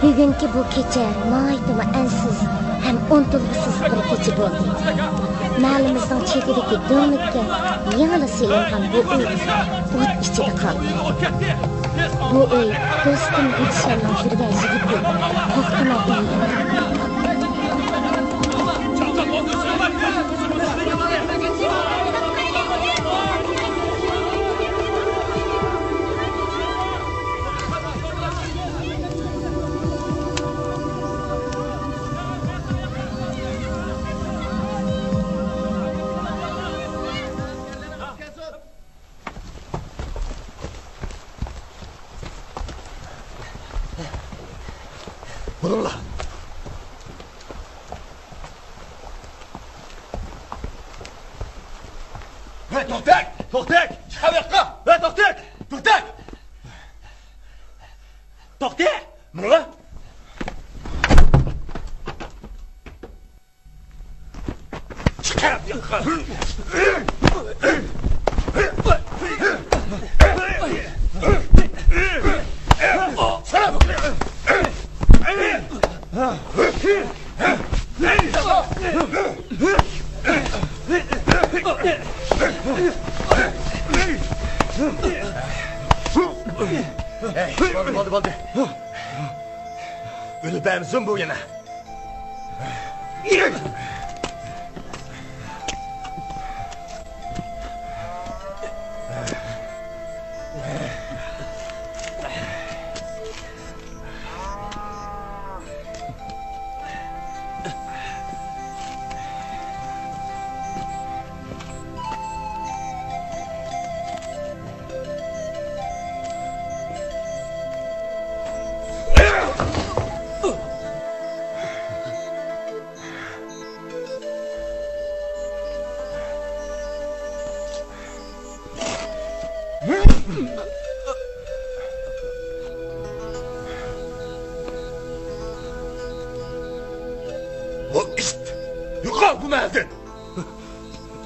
Bugünkü bu kecha nihoyatda ansiz ham unutilg'isiz bir kecha bo'ldi. Mahallimizning chetidagi do'nglikka yangi silingan bu uy o't ichida qoldi. Bu uy do'stim Gulshanning yurgan yigiti To'xtamay uyi. Bununla. Hey To'xtak! To'xtak! Chiqa bu yoqqa! Hey To'xtak! To'xtak! To'xtak! Bununla. Chiqa bu yoqqa! Sana bak. Bo'ldi. O'libamizmi bu yana?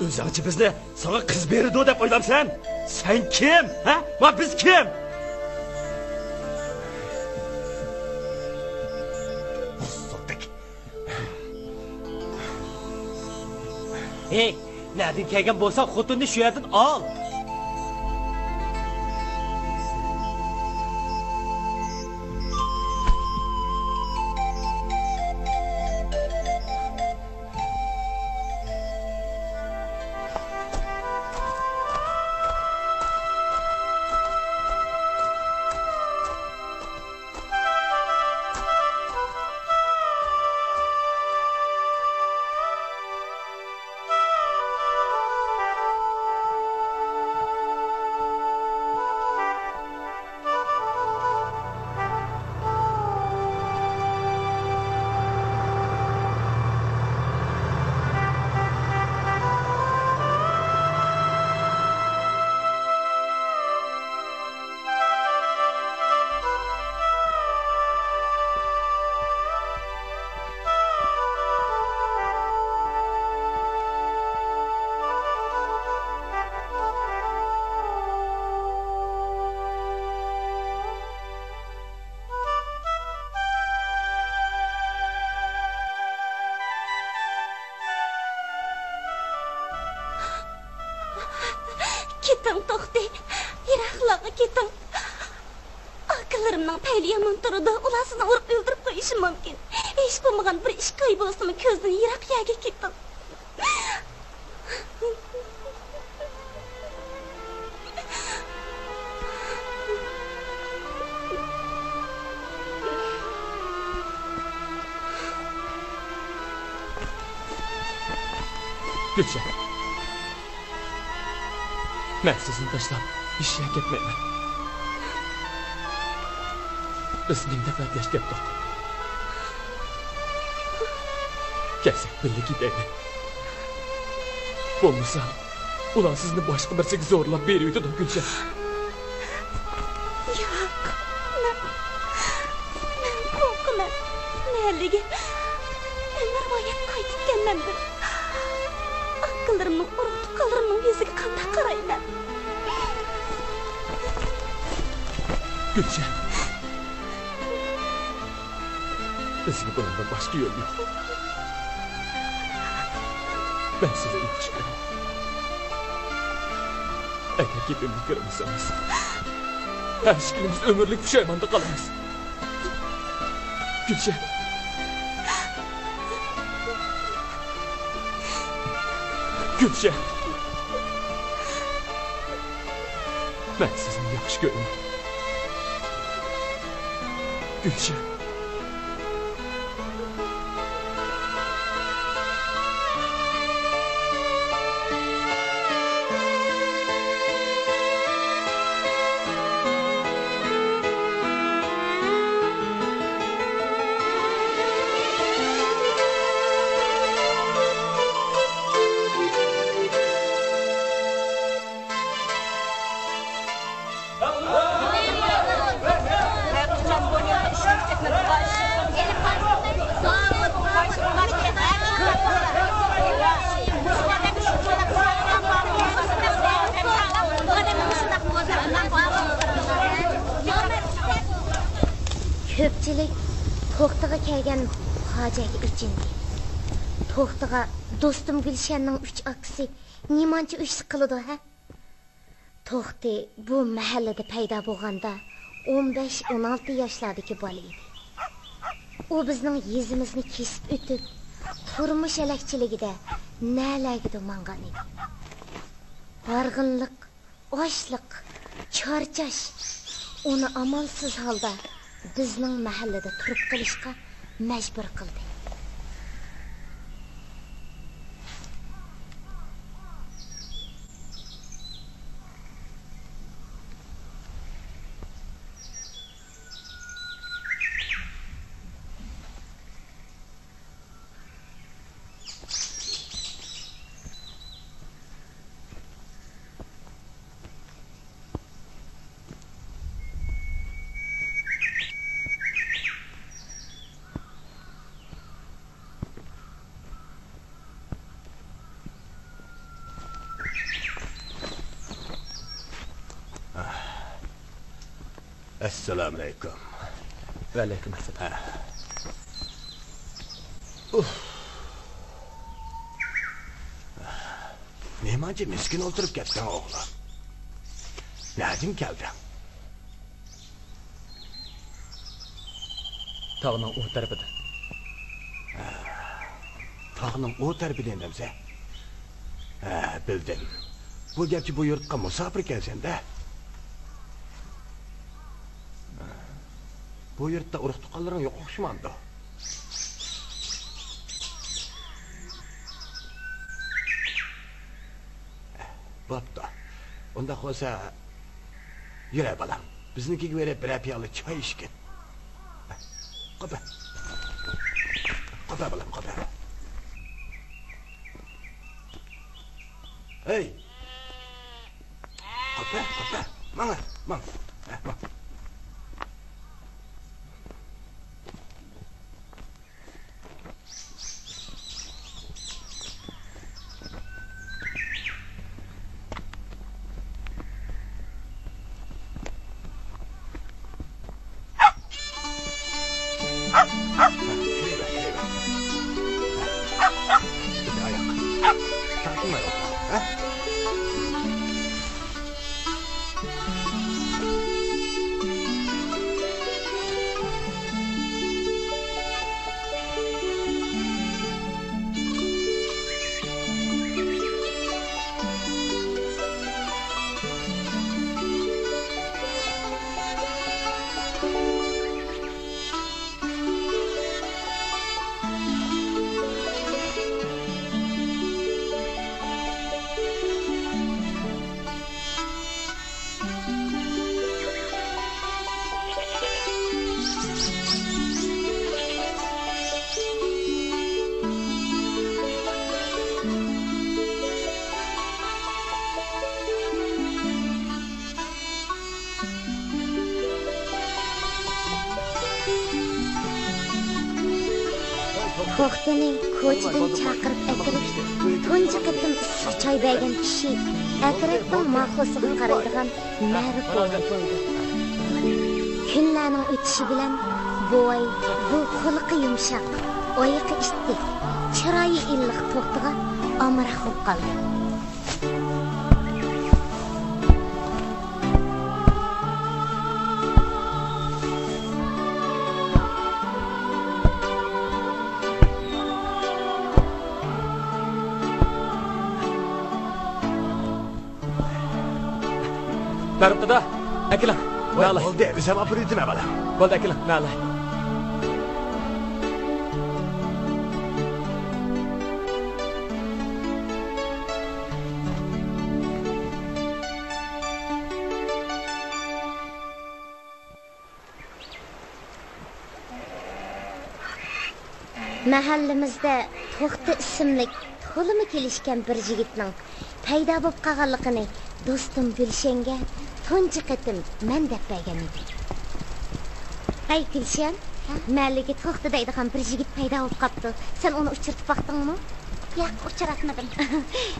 O'zingchi bizni sana qiz berdi deb o'ylamsan? Sen kim? Ha? Va biz kim? So'tdik. Hey, nereden kelgan bo'lsa, xotinni shu yerdan ol. Keting to'xta. Yiroqlarga keting. Aqllarimning payli yomon turadi. Ular sizni urib o'ldirib qo'yishi mumkin. Hech bo'lmagan bir ish qo'y bo'lsa-mu ko'zdan yiroq yerga keting. Gülşen. Ben sizni tashlab ishga ketmayman. Biz mingta patlash ketdik. Kelsak birga ketaylik. Bo'lmasa, ular sizni boshqa birsiga zo'rlab beraydi, Gülşen. Yo'q. Men qo'rqaman. Nega? Men rivoyat qaytib kelmandim. Aqllarimning urug'-tuqqanlarimning yuziga qanday qarayman? Gülşen. Bizga bundan boshqa yo'l yo'q. Ben sizni yaxshi ko'raman. Agar gapimni ko'rmasangiz, hech ikkalamiz umrlik pushaymonda qolamiz. Gulshan. Gulshan. Ben sizni yaxshi ko'raman. Gulshan. Ko'pchilik to'xtiga kelgan hojaga ichindi. To'xtiga do'stim Gulshanning 3 akasi nimancha ish qiladi ha? To'xti bu mahallada paydo bo'lganda 15-16 yoshlardagi bola edi. U bizning yezimizni kesib o'tib, turmush alakchiligida nalagido mangan edi. Barg'inlik, ochliq, charchash uni amalsiz holda bizning mahallada turib qilishga majbur qildi. Assalomu alaykum. Va alaykum assalom. Nemancha miskin o'ltirib ketgan o'g'lim. Najim keldi. Tog'ning o tarafida. Tog'ning o tarafida demsa. Bildim. Bu gapchi bu yurtga musofir kelsan-da. Bu yurtda urug' tuqqanlaring yo'q o'xshamadi. Bo'pti. Unda qo'sa yura balam. Biznikiga berib bir piyola choy ichgin. Qo'pa. Qo'pa balam, qo'pa. Hey. Qo'pa, qo'pa. Mana, mana. To'xtining ko'chadan chaqirib akirib, tunji qitim issiq choy bergan kishi atrofning mahsusiga qaraydigan ma'rif bo'ldi. Kunlarning o'tishi bilan Voy, bu xulqi yumshoq, oyoqi ittik, chiroyi illiq to'xtiga amroq bo'lib qoldi. Baribda, akilan. Nalay. Oldu, biz hem apırıydım bala. Bo'ldi akilan, nalay. Mahallimizda To'xti ismli to'limi kelishgan bir yigitning paydo bo'lib qolganligini do'stim Gulshanga tunji qatim men deb bergan edi. Hay Gulshan, mahallaga To'xti deydigan bir yigit paydo bo'lib qopti. Sen uni uchirtib baqdingmi? Yo'q, uchratmadim.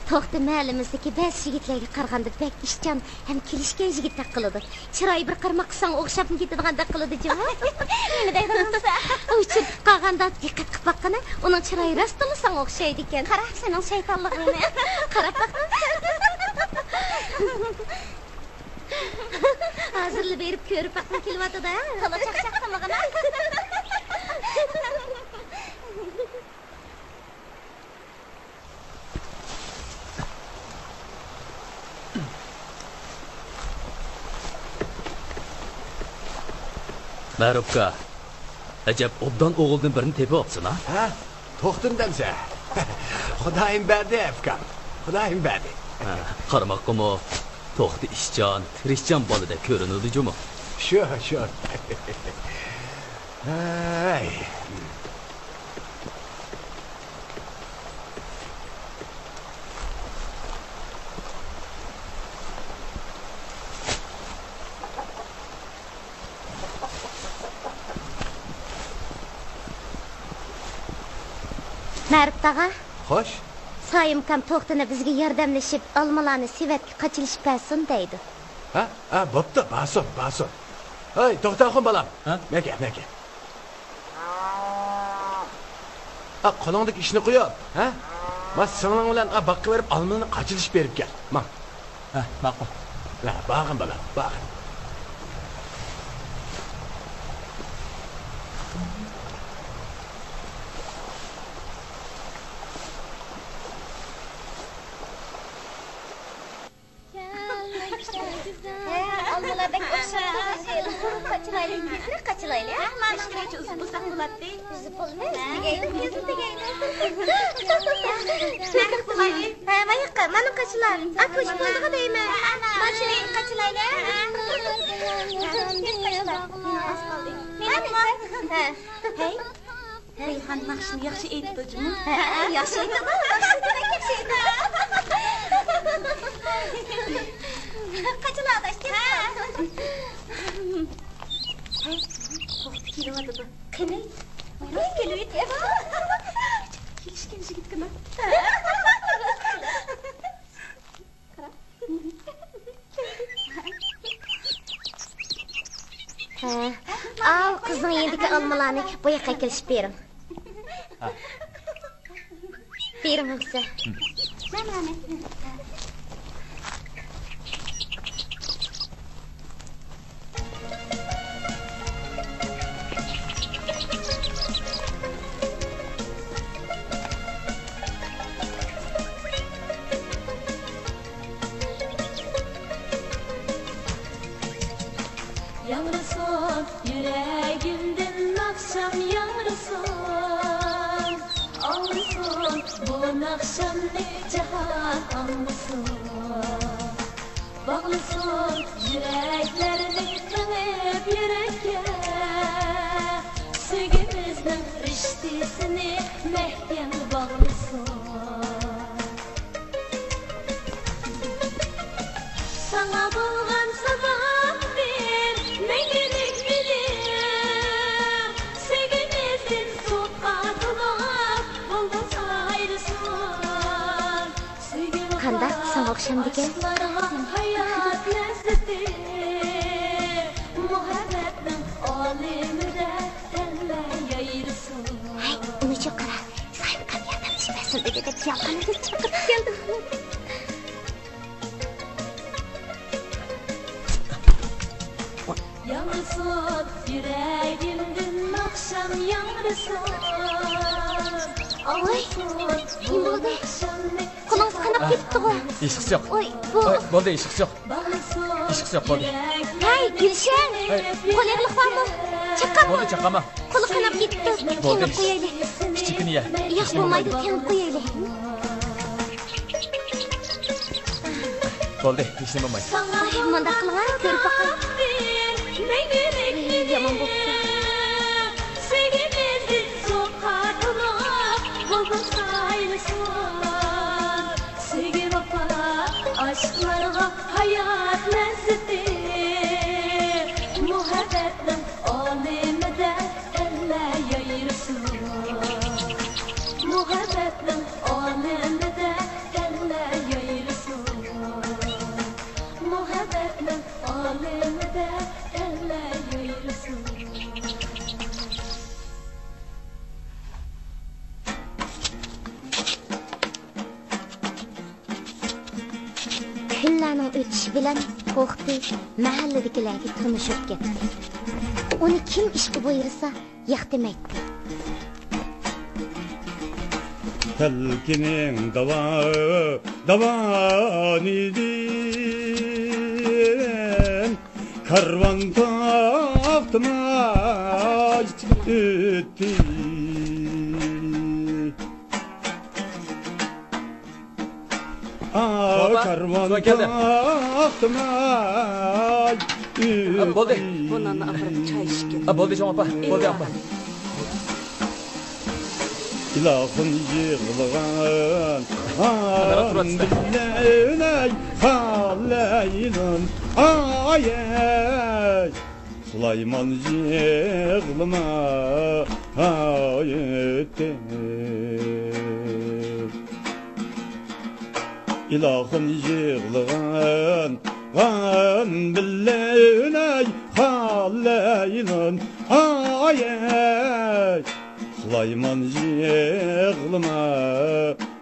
To'xti mahallamizdagi ba'zi yigitlarga qaraganda bek ishchan ham kelishgan yigitdek qiladi. Chiroyi bir qarmoq qilsang o'xshab ketadigan qiladi jim. Nima deydigansa? Uchirtib qolganda diqqat qilib baqqana, uning chiroyi rostlasang o'xshaydi ekan. Qara, sening shaytonligingni. Qarab baq. Hozirli berib ko'rib baqqa kelyapti-da. Qala chaqchaqtamag'ina. Ma'rufka, ajab obdan o'g'ildan birini tepib olsin, ha? Ha? To'xtin demse. Xudoyim berdi afkam. Xudoyim berdi. Qaramoqqa To'xti ishchan, tirishchan bolada ko'rinadi jumi. Shu. Ay. Ma'rifdaga Xo'sh. Soyimkam To'xtini bizga yordamlashib, olmalarni Sivetga qochilishib bersin deydi. Ha? Bo'pti, bason. Hey, to'xtaxon balam. Ha? Meka. Qo'lingdagi ishni qo'yib, ha? Men singling bilan baqqa berib, olmani qochilish berib kel. Men. Ha, ma'qul. La, bag'im balam, bag'im. Olmalardek o'xshaydi. Qachilayli. Mana shuncha uzib bo'ladi. Uzib bo'lmaydi. Tegaydi. Nima qilaylik? Mana qachilar. Akush bo'ldiga deyman. Mashina qachilayli. Hey. Rayhon mashina yaxshi aytdi-jimi? Yaxshi aytdi. Qachilar dashti. Hey, To'xti kelyapti. Qani? Mana kelyapti. Kelishgan yigitgina. Qizning yendiki olmalarni bu yoqqa kelishib berim. Berim o'xsa. Mana. Yangrıson, yüreğimden akşam yangrıson. Ağrıson, bu akşam ne cihan anlısın. Bağlısın, yüreklerini tanıp yürekке. Sevgimizin riştisini mehkem bağlısın. Sana bulgan sabah bir mengelik bilim. Sevgimizin sokakına bulduğu ayrısın. Qanday sana o'xshamdiki? Hayat lezzeti muhabbetin alemide Şunda dep yaqinga chiqib keldim. Yağmursun yüreğimden akşam yağmursun. Oy, kim bo'ldi? Qo'lingiz qanab ketdi-ku. Eshik yo'q. Oy, bu. Bo'ldi, eshik yo'q. Eshik yo'q bo'ldi. Hey, Gulshan. Qo'lingni bormi? Chaqama. Bo'ldi, chaqama. Qo'li qanab ketdi. Bo'ldi. Tinib qo'yaylik. Kichikini ye. Yo'q, bo'lmaydi, tinib qo'yaylik. Bo'ldi, hech nima bo'lmaydi. Manda qilgan, ko'rib boqay. Yomon bo'pti. Sevgimizin sokakına buldum sayılsın. Sevgi vapa aşklarga hayat lezzeti. Muhabbetin aleminde elle yayırsın. Muhabbetin aleminde elle yayırsın. Muhabbetin aleminde elle yayırsın. Kunlarning o'tishi bilan To'xti mahalladagilarga tunishib ketdi. Uni kim ishga buyursa, yo'q demaydi. Telkinin davanidin karvan taptımay öttü. Karvan taptımay öttü. Bo'ldi. Bundan apırıp çay içkin. Bo'ldi, jon opa. Bo'ldi, opa. İlahın yığılğan Billeyney haleylin Ayey Süleyman yığılıma Ayetti İlahın yığılğan Billeyney haleylin Ayey Süleyman yığılıma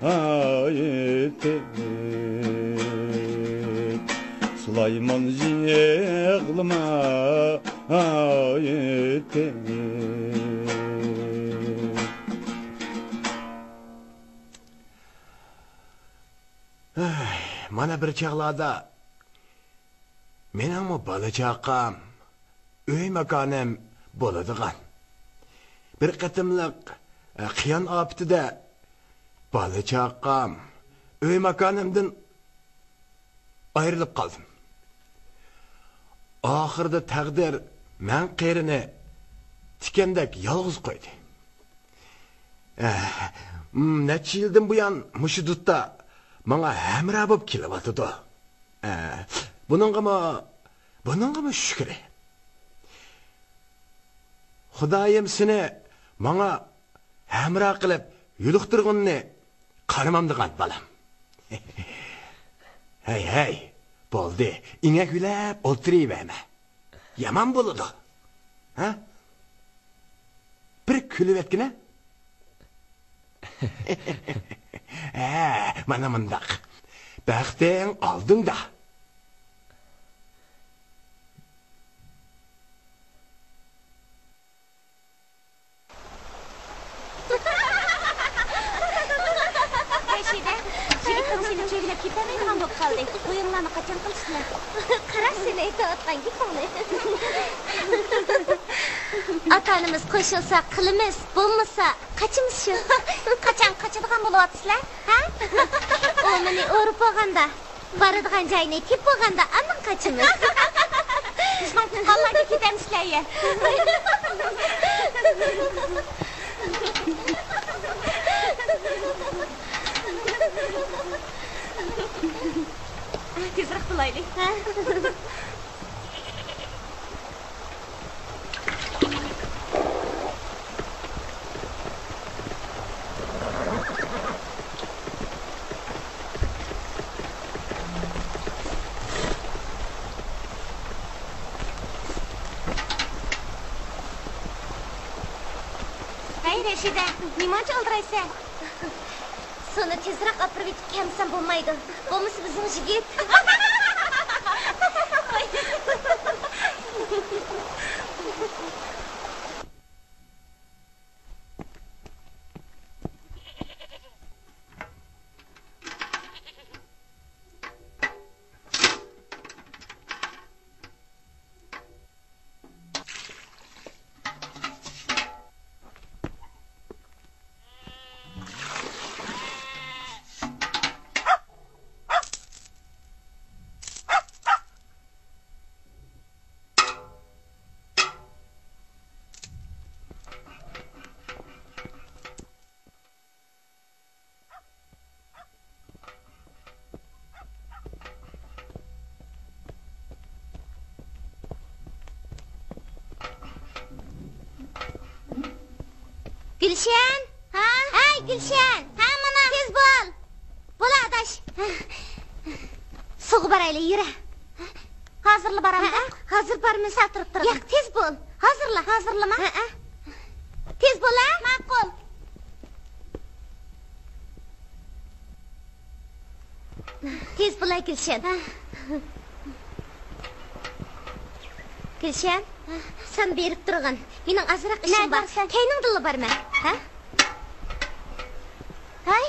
ayetti Süleyman yığılıma ayetti Mana bir chaqlarda mening bola chaqam, uy makonim bo'ladigan. Bir qatimliq qiyon optida bola chaqam, uy makonimdan ayrilib qoldim. Oxirida taqdir men qerini tikandek yolg'iz qo'ydi. Necha yildan buyon mushu dudda menga hamroh bo'lib kelyapti. Buningga shukr. Xudoyim seni menga hamroh qilib yo'liqtirganni qaramam degan balam. Hey, bo'ldi. Inga kulab o'tirayverma. Yomon bo'ladi. Ha? Bir kulib etgina. Mana mundaq. Baxting oldingda. Çevirip gitmeydiğim bu kaldı. Oyunlarını kaçan kılıştılar. Kara seni etiyatkan gitmeli. Atanımız koşulsa kılımız, bulmasa kaçımız şu. Kaçadıgan buluvatısılar. Ha? O meni o'rib olganda, baradigan joyni tep olganda amin kaçımız. Bizning tuqqanlarga ketamizlar ya. Tezroq qilaylik. Hey Reşide, nimacha oldiraysan? Seni tezroq opirib etib kamsan bo'lmaydi. Bo'lmasa bizning yigit. Gülşen? Ha? Hey Gülşen! Ha mana? Tez bo'l. Bo'la adash. Sug'ib barayli, yura. Hozirla boramda? Hozir bormay turib tur. Yo'q, tez bo'l. Hozirlama. Ha. Tez bo'l, ha? Ma'qul. Tez bo'l, Gülşen. Gülşen, sen berib turg'in. Mening azroq ishim bor. Keyning dilla borma, ha? Hay.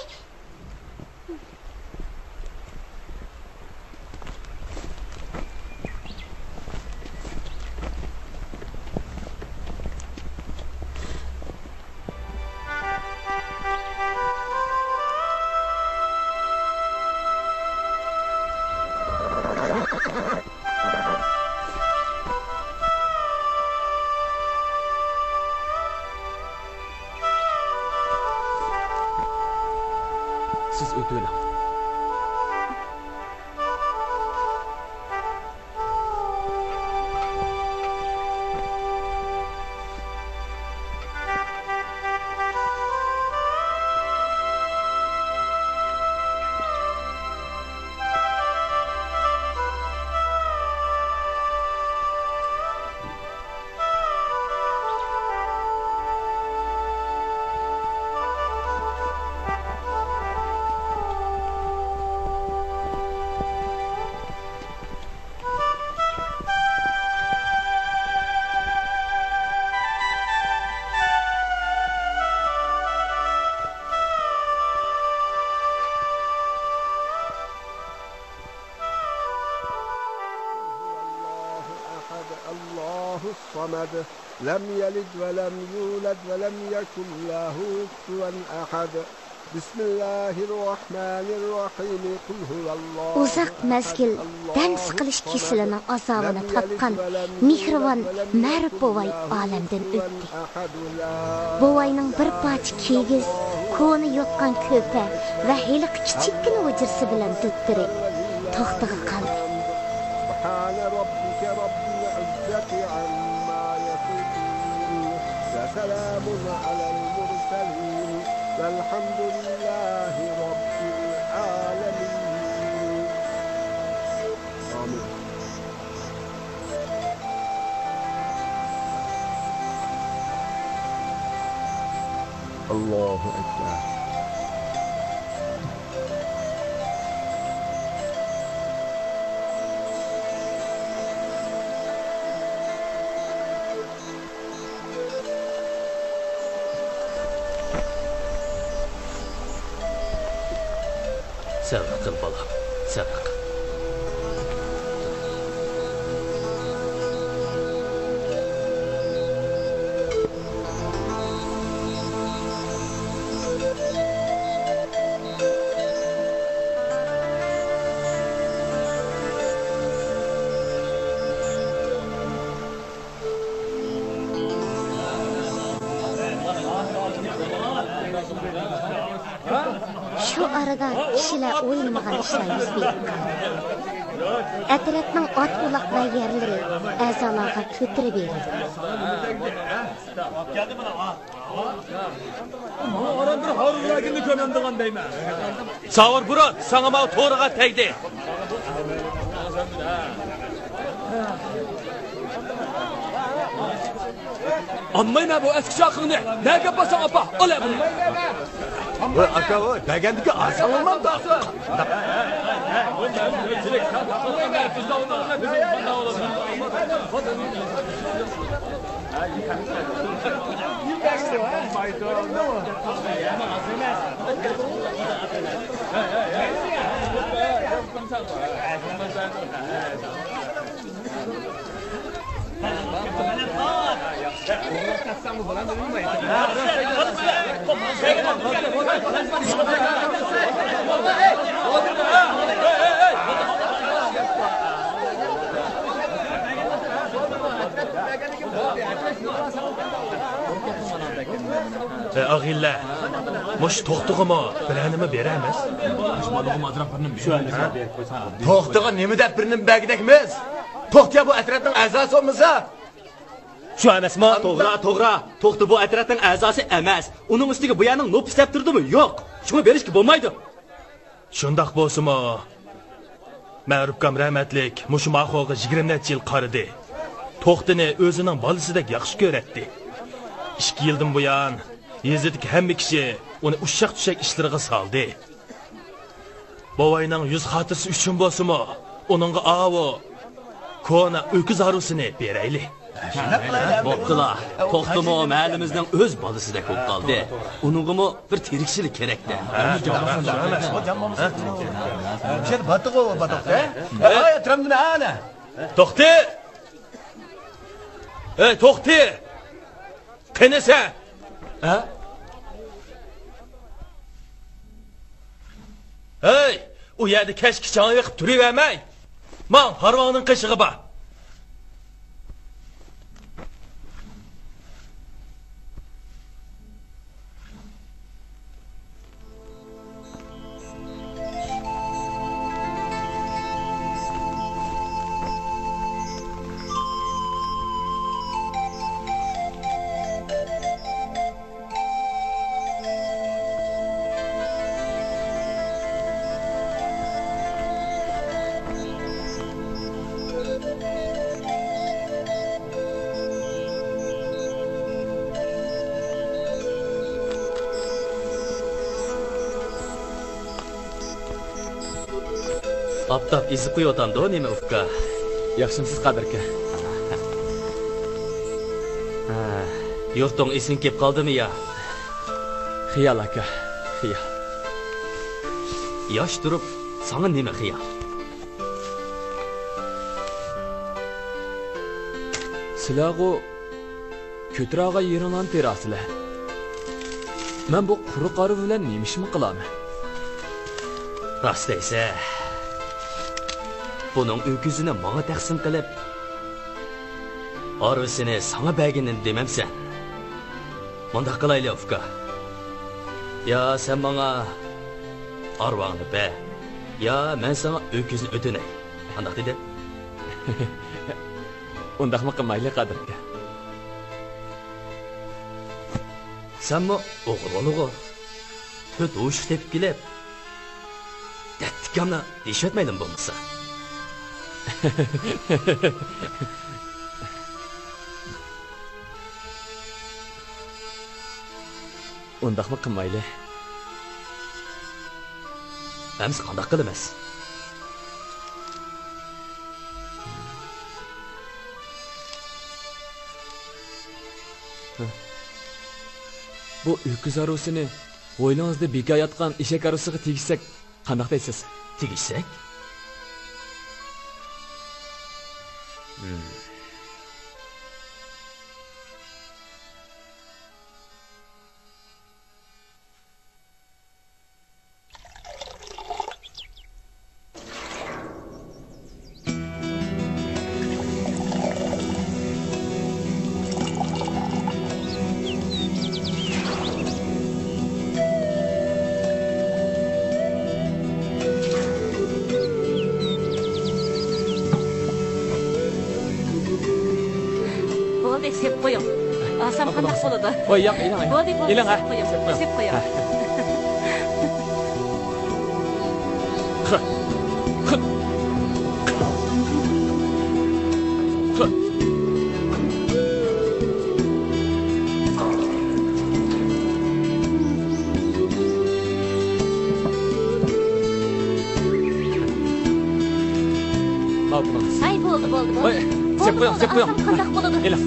Siz o'tib الصمد لم يلد ولم يولد ولم يكن له كفوا أحد بسم الله الرحمن الرحيم قل هو الله Uzaq mezgil dam siqilish kesilining azobini tatgan mehribon Ma'rif bovay olamdan o'tdi. Bovayning bir parcha kigiz, ko'ni yotgan ko'pa va hali kichikgina o'jirsi bilan do'ttirib to'xtig'i qoldi. سبحان ربك رب العزة عما يصفون وسلام على المرسلين والحمد لله رب العالمين آمين. الله أكبر. Sabr qil bolam, sabr qil. Şu arada kişiler oynamagan işler yüz berip kaldı. Atrafning ot uloq va yerlari a'zolarga ko'tirib berildi. Orandır harurlargini kömendiğen deyme. Savur Burat, sana ma to'g'riga tegdi. Anmayın bu eski şakını. Ne yapasan apa? Ola bunu. Aka, bagandiki asallanmamda. Ağilla, muş to'xtig'imi bilanimi beramiz? To'xtig'i nima deb birinin bagidakmiz? To'xtiya bu atrofning a'zosi. Shu emasmi? To'g'ri. To'xti bu atrofning a'zosi emas. Uning ustiga bu yerning nopis deb turdimi? Yo'q. Shuni berishga bo'lmaydi. Shundoq bo'lsa-mi? Ma'rufkam rahmatlik mushu maxo'ga 20 necha yil qaridi. To'xtini o'zining bolasidek yaxshi ko'ratdi. 2 yildan buyon yezdagi hamma kishi uni ushshaq-tushak ishlariga soldi. Bovayning yuz xotirasi uchun bo'lsa-mi, uningga avo kona o'kiz arusini berayli. Bo'ptilar. To'xtimi mahallimizning o'z bolasidek bo'lib qoldi. Uningimi bir tirikchilik kerak-da. Sher batiqo. Ay, tramdina ana. To'xti! Ey, to'xti! Qanasa? Ha? Hey, u yerda kashkichon yiqib turavermay. Men harvonning qishig'i bor. Aptab ezib qo'yotamda nima ufka? Yaxshimsiz qadirka. Yurting esing kelib qoldimi ya? Xiyol aka, xiyol. Yosh turib, sana nima xiyol? Sizlarga ko'trog'a yeringlarni terasizlar. Men bu quruq qori bilan nima ishmi qilaman? Rost esa, buning o'kizini menga taqsim qilib, orasini sana berginin demamsan. Bunda qilayli ufka. Ya sen menga arvangni ber, ya men sana o'kizni o'tinay. Qanday dedi? Undaqmi qilmayli qadirka. Senmi o'g'rilig'i to'rt o'sh tepib kelib, dattikamni deyishmaydim bo'lmasa. Undaqmi qilmayli. Biz qanday qilamiz? Bu o'kiz arusini o'ylangizda bekayotgan eshak arusiga tegishsak qanday deysiz? Tegishsak? Sep qo'ying. Asam qanday bo'ladi? Voy, yo'q, ilang. Ilang, ha. Sep qo'ying. Altınız. Ay bo'ldi. Oy, sep qo'ying. Qandoq bo'ladi? Elam.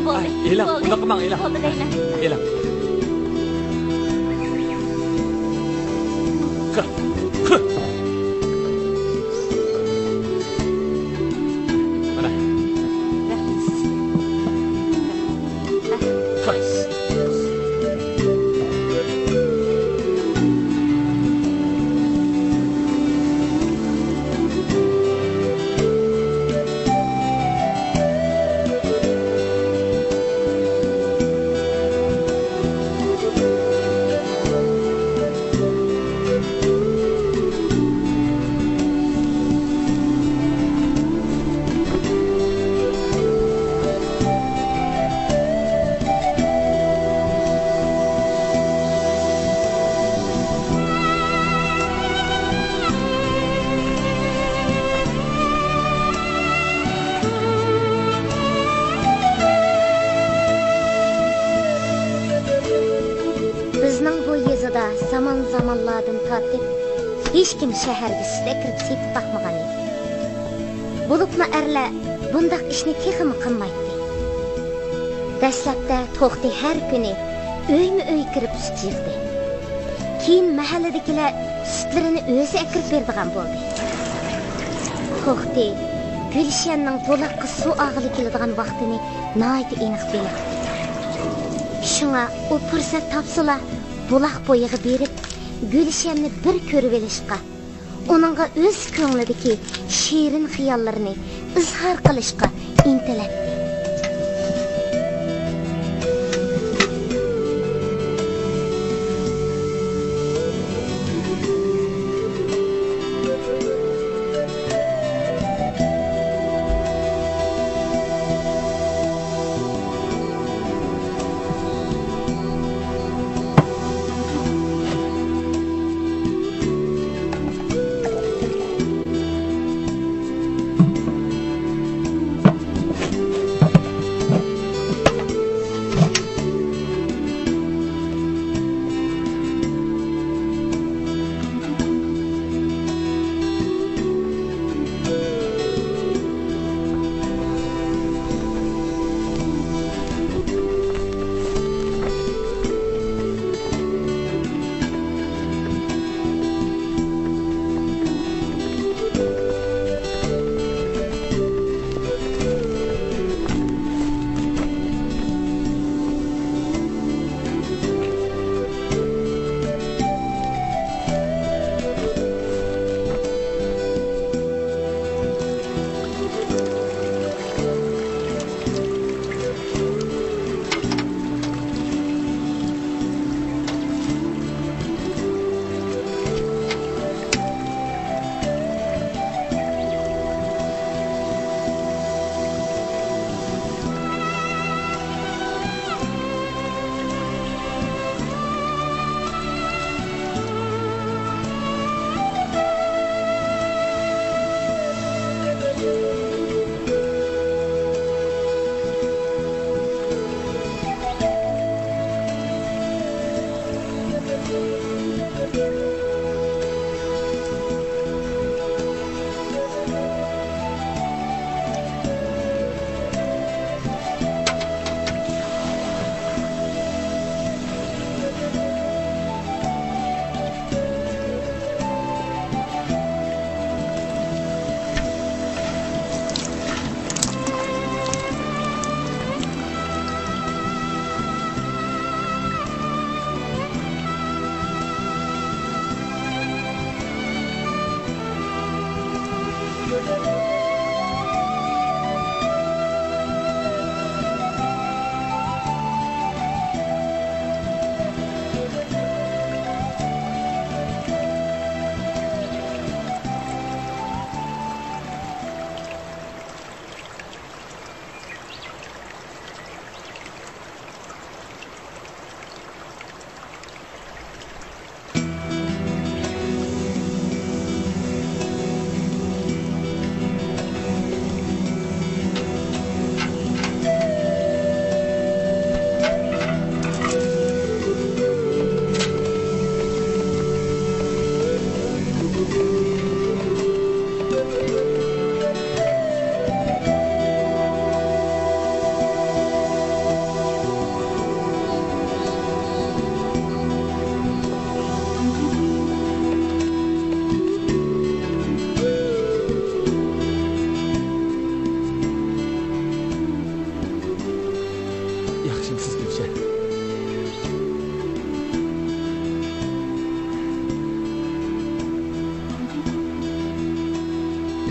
Bo'ldi. Elam, unda qilmang, elam. Bo'ldi deyman. Elam. Mana. Zamanlardan tartib hech kim shaharga sutga kirib sepib baxmagan edi. Bo'libmi erlar bundaq ishni texmi qilmaydi. Dastlabda to'xti har kuni uyma-uy kirib sut yig'di. Keyin mahalladagilar sutlarini o'zi akirib beradigan bo'ldi. To'xti Gulshanning to'laqqa suv og'ili keladigan vaqtini nihoyat aniq biladi. Shunga u fursat topsala buloq bo'yiga berib Gulshanni bir ko'rib olishga, uningga o'z ko'nglidagi shirin xiyollarini izhor qilishga intiladi.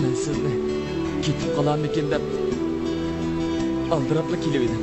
Men sizni ketib qolarmikin deb aldirabla kelib edim.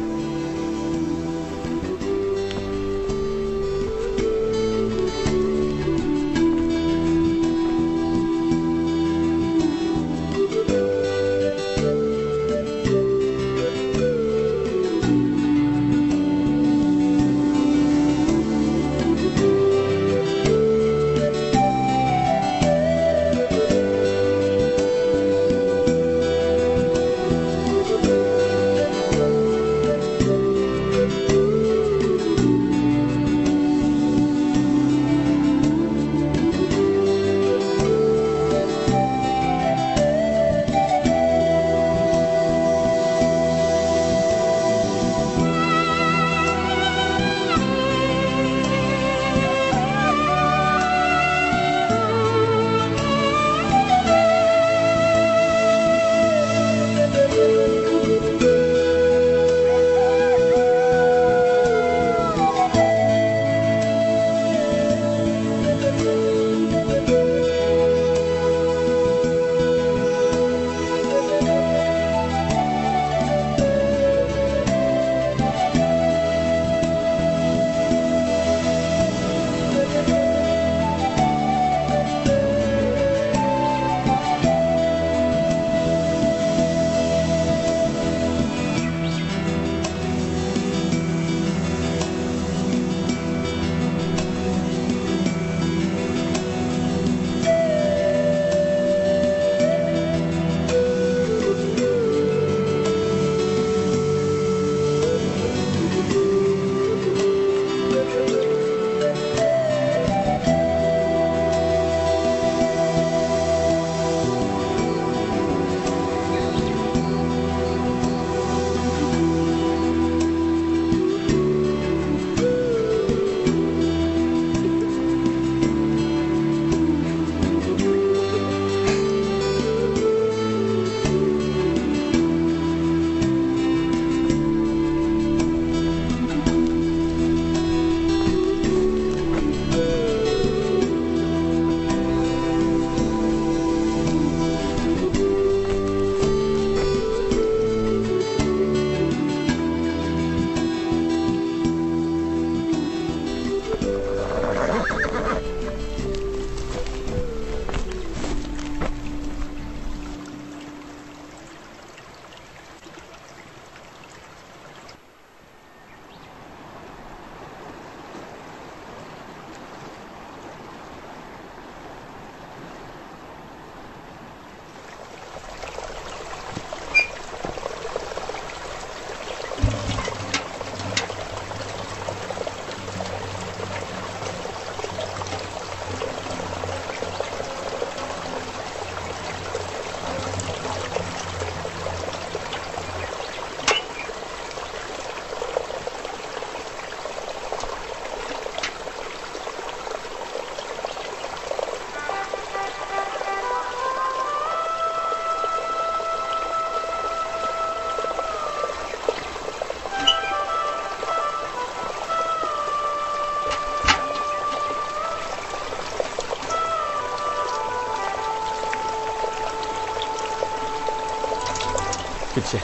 Gülçe.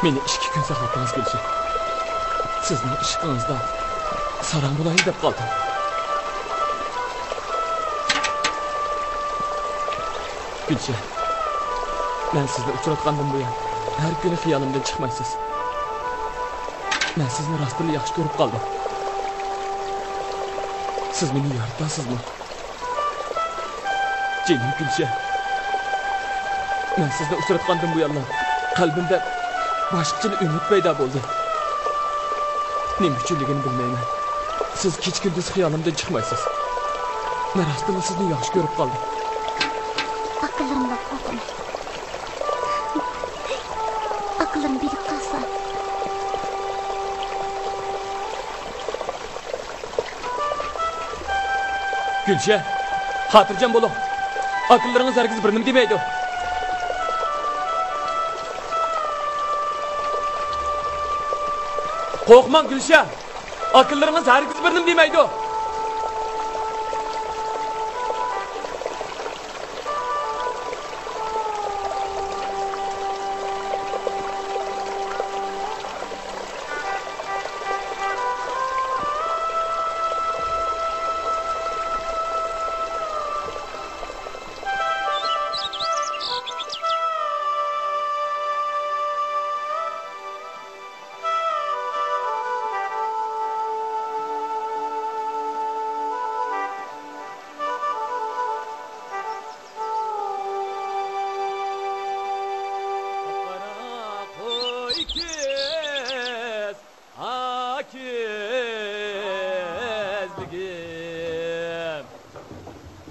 Meni 2 kun saqladingiz Gülçe. Sizning ishqingizda saran bo'laydi deb qoldim. Gülçe. Men sizni uchratgandan buyon har kuni xiyolimdan chiqmaysiz. Men sizni rostini yaxshi ko'rib qoldim. Siz meni yaratasizmi? Jenim Gülçe. Men sizni uchratgandan buyon qalbimda boshqacha umid paydo bo'ldi. Nima uchunligini bilmayman. Siz kech-kunduz xiyolimdan chiqmaysiz. Men rostini sizni yaxshi ko'rib qoldim. Aqlimda qo'rqma. Aqlim bilib qolsa. Gülçe, xotirjam bo'ling. Aqllaringiz hargiz bir nima demaydi. Qo'rqmang Gulsha. Aqllaringiz hargiz bir nim demaydi.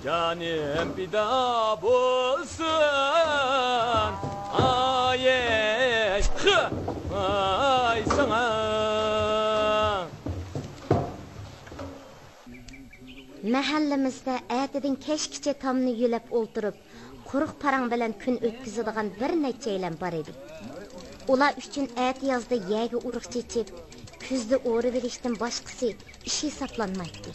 Canım bir daha bulsun ay ay sana. Mahallamizda ertadan kechgacha tomni yulab o'ltirib, quruq parang bilan kun o'tkazadigan bir necha elam bor edi. Ular uchun yozda yaga urug' chechib, kuzda o'rib berishdan boshqasi ish hisoblanmaydi.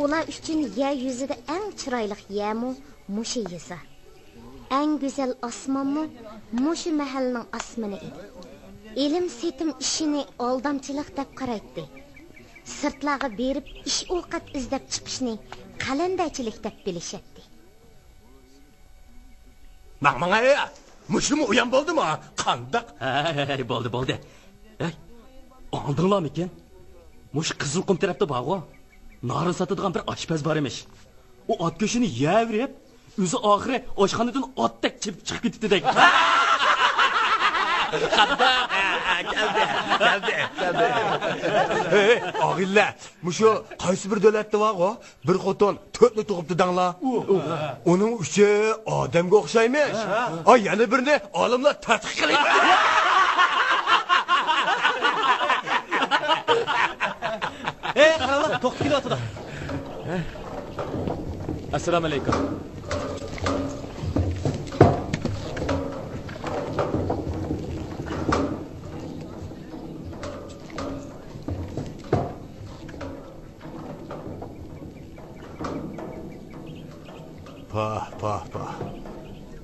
Ular uchun yer yuzida eng chiroyli yermi mushu yesa. Eng go'zal osmonmi mushu mahallaning osmoni edi. Ilm setim ishini oldamchilik deb qaraydi. Sirtlarga berib ish ovqat izlab chiqishni qalandachilik deb bilishadi. Maqmangay, mushumi uyan bo'ldimi? Qandaq? Ha, bo'ldi. Ey, oldinglarmi ekan? Mush Qizilqum tarafda bog'o. Narin satadigan bir oshpaz bor emish. U ot go'shini yevrib, o'zi oxiri oshxonadan otdek chiqib ketdi. Geldi. Hey, ağilla, mushu qaysi bir davlatda bor-ku, bir xotin 4 ni tug'ibdi danglar. Uning uchi odamga o'xshaymish. Ay, yana birini olimlar tadqiq qilyapti. Hey, qaranglar, to'xtab kelyapti. Assalomu alaykum. Pah.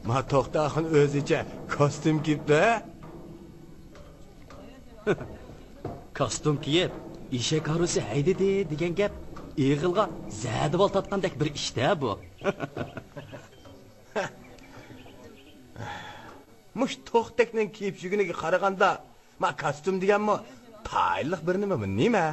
Ma to'xtaxin o'zicha kostyum kiyibdi. Kostyum kiyib, eshak harusi haydadi degan gap Eğilga zədivol tatqandek bir ishda bu. Mush to'xtakning kiyib yuguniga qaraganda, ma kostyum deganmi, tayinliq bir nima?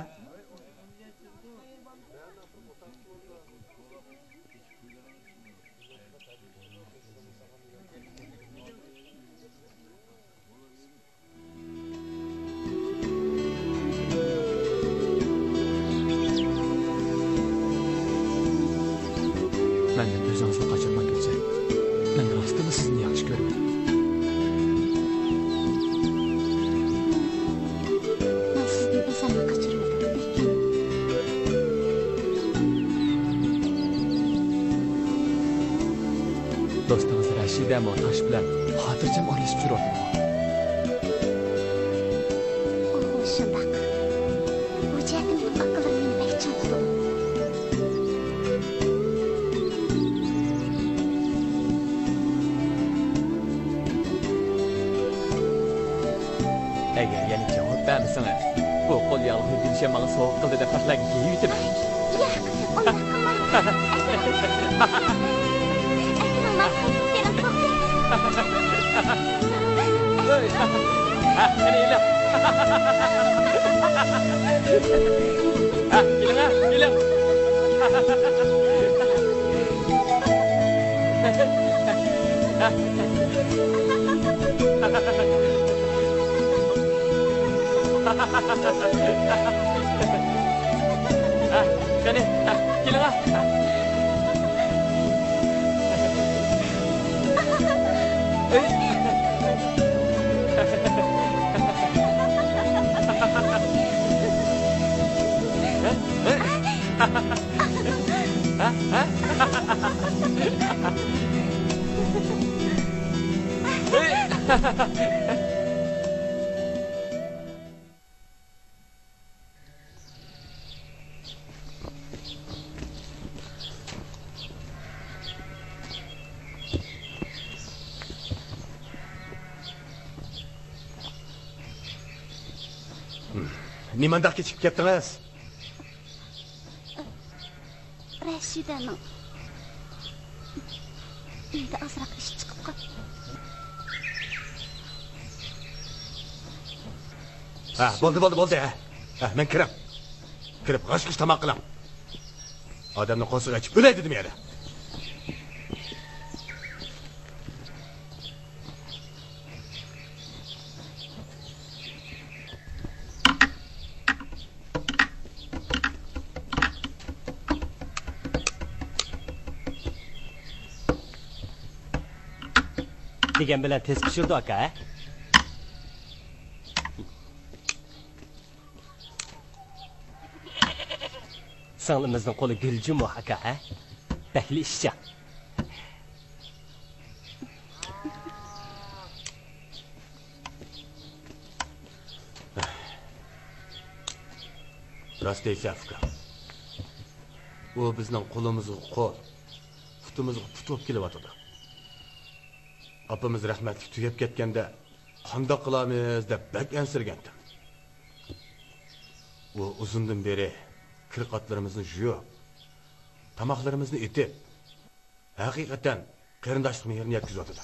Menden gözünüzü kaçırmak için. Ben rastımı sizni yaxshi görmedim. Ben sizni desem kaçırmadım. Dostunuz Rashida Motash bilan xotirjam oralashib yuribdi. Shundoq. Bu jihatimning aqlimning baychin qildi. Eğer yani cevap vermesene, bu kol yağını dilşe bana soğuk kıldı da farklar giyi bitirme. Yok, onu kılma. Eğer olmazsa senin korkun. Hadi iyiler. Gelin. Sini, gelin ha. Nimandaq kechib ketdingiz? Rashidaning uyda ozroq ish chiqib qoldi. Ha, bo'ldi. Ha, men kiram. Kirib g'ash-g'ish tamoq qilam. Odamni qo'siq ichib o'lay dedim yana. degan bilan tez pishirdi aka. Singlimizning qo'li Guljumo aka. Bahli ishchi. Rost deysiz aka. U bizning qo'limizga qo'l, putimizga put bo'lib kelyotdi. Apamiz rahmatli tugab ketganda qandoq qilamiz deb bak ansirgandim. U uzundan beri kirqatlarimizni yuvib, tamoqlarimizni etib, haqiqatan qarindoshlikni yerini yetkazib o'tdi.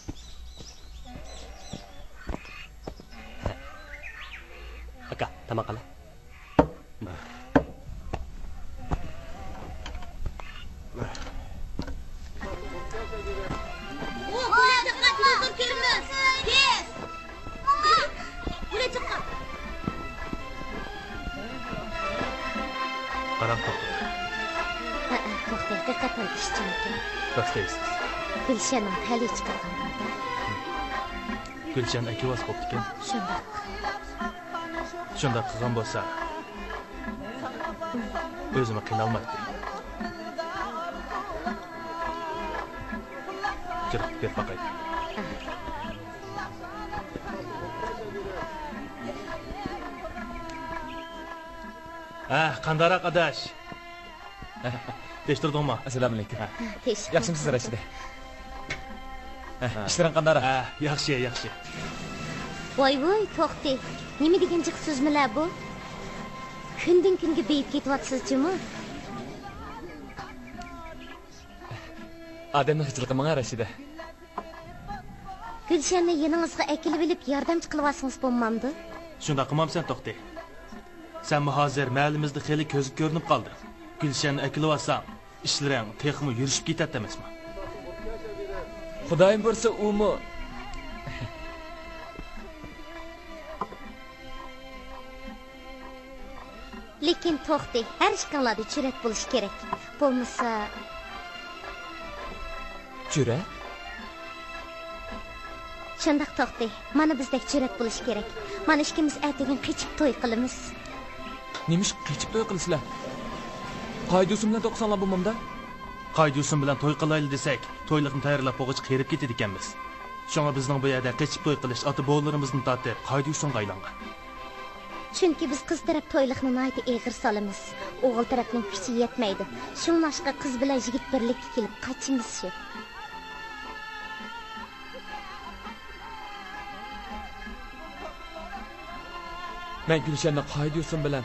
Aka, tamoq qila. Gülşen'in tali çıkardı. Gülşen akivas koptu ekan. Shundoq qilgan bo'lsa, o'zimni qiynalmaydi. Chiroq ber faqat. Qanday arkadaş? Teştirdingmi? Assalomu alaykum. Teşekkür. Yaxshimisiz Rashida? İşlerin qanday? Yaxshi. Voy, to'xti. Nima degan jiq so'zmilar bu? Kundan kunga beyib ketyapsiz-chimi? Odamni hijr qilmang Rashida. Gulshanni yaningizga akilib olib yordamchi qilyapsiz bo'lmamdi? Shunda qilmamsan to'xti. Sen hozir mahallimizda xeli ko'z ko'rinib qoldi. Gulshanni akilyapsan, ishlaring texmi yurishib ketadi emasmi? Xudoyim bo'lsa, umi lekin to'xti, har ishqanlarda jur'at bo'lish kerak. Bo'lmasa jur'at? Shundoq to'xti, mana bizdek jur'at bo'lish kerak. Mana ishkimiz aytgan qechib to'y qilamiz. Nima ish qechib to'y qilasizlar? Qaydusim bilan to'qsonlar bo'lmamda? Qaydusim bilan to'y qilaylik desak, to'yliqni tayyorlab qo'g'ich qirib ketadi ekanmiz. Shunga bizning bu yerda qechib to'y qilish ota-bovlarimizni tortib, qaydusimga aylangan. Chunki biz qiz taraf to'yliqni noyta eg'ir solamiz. O'g'il tarafning kuchi yetmaydi. Shunlashqa qiz bilan yigit birlikka kelib qachimiz shu. Men Gulshanni qaydusim bilan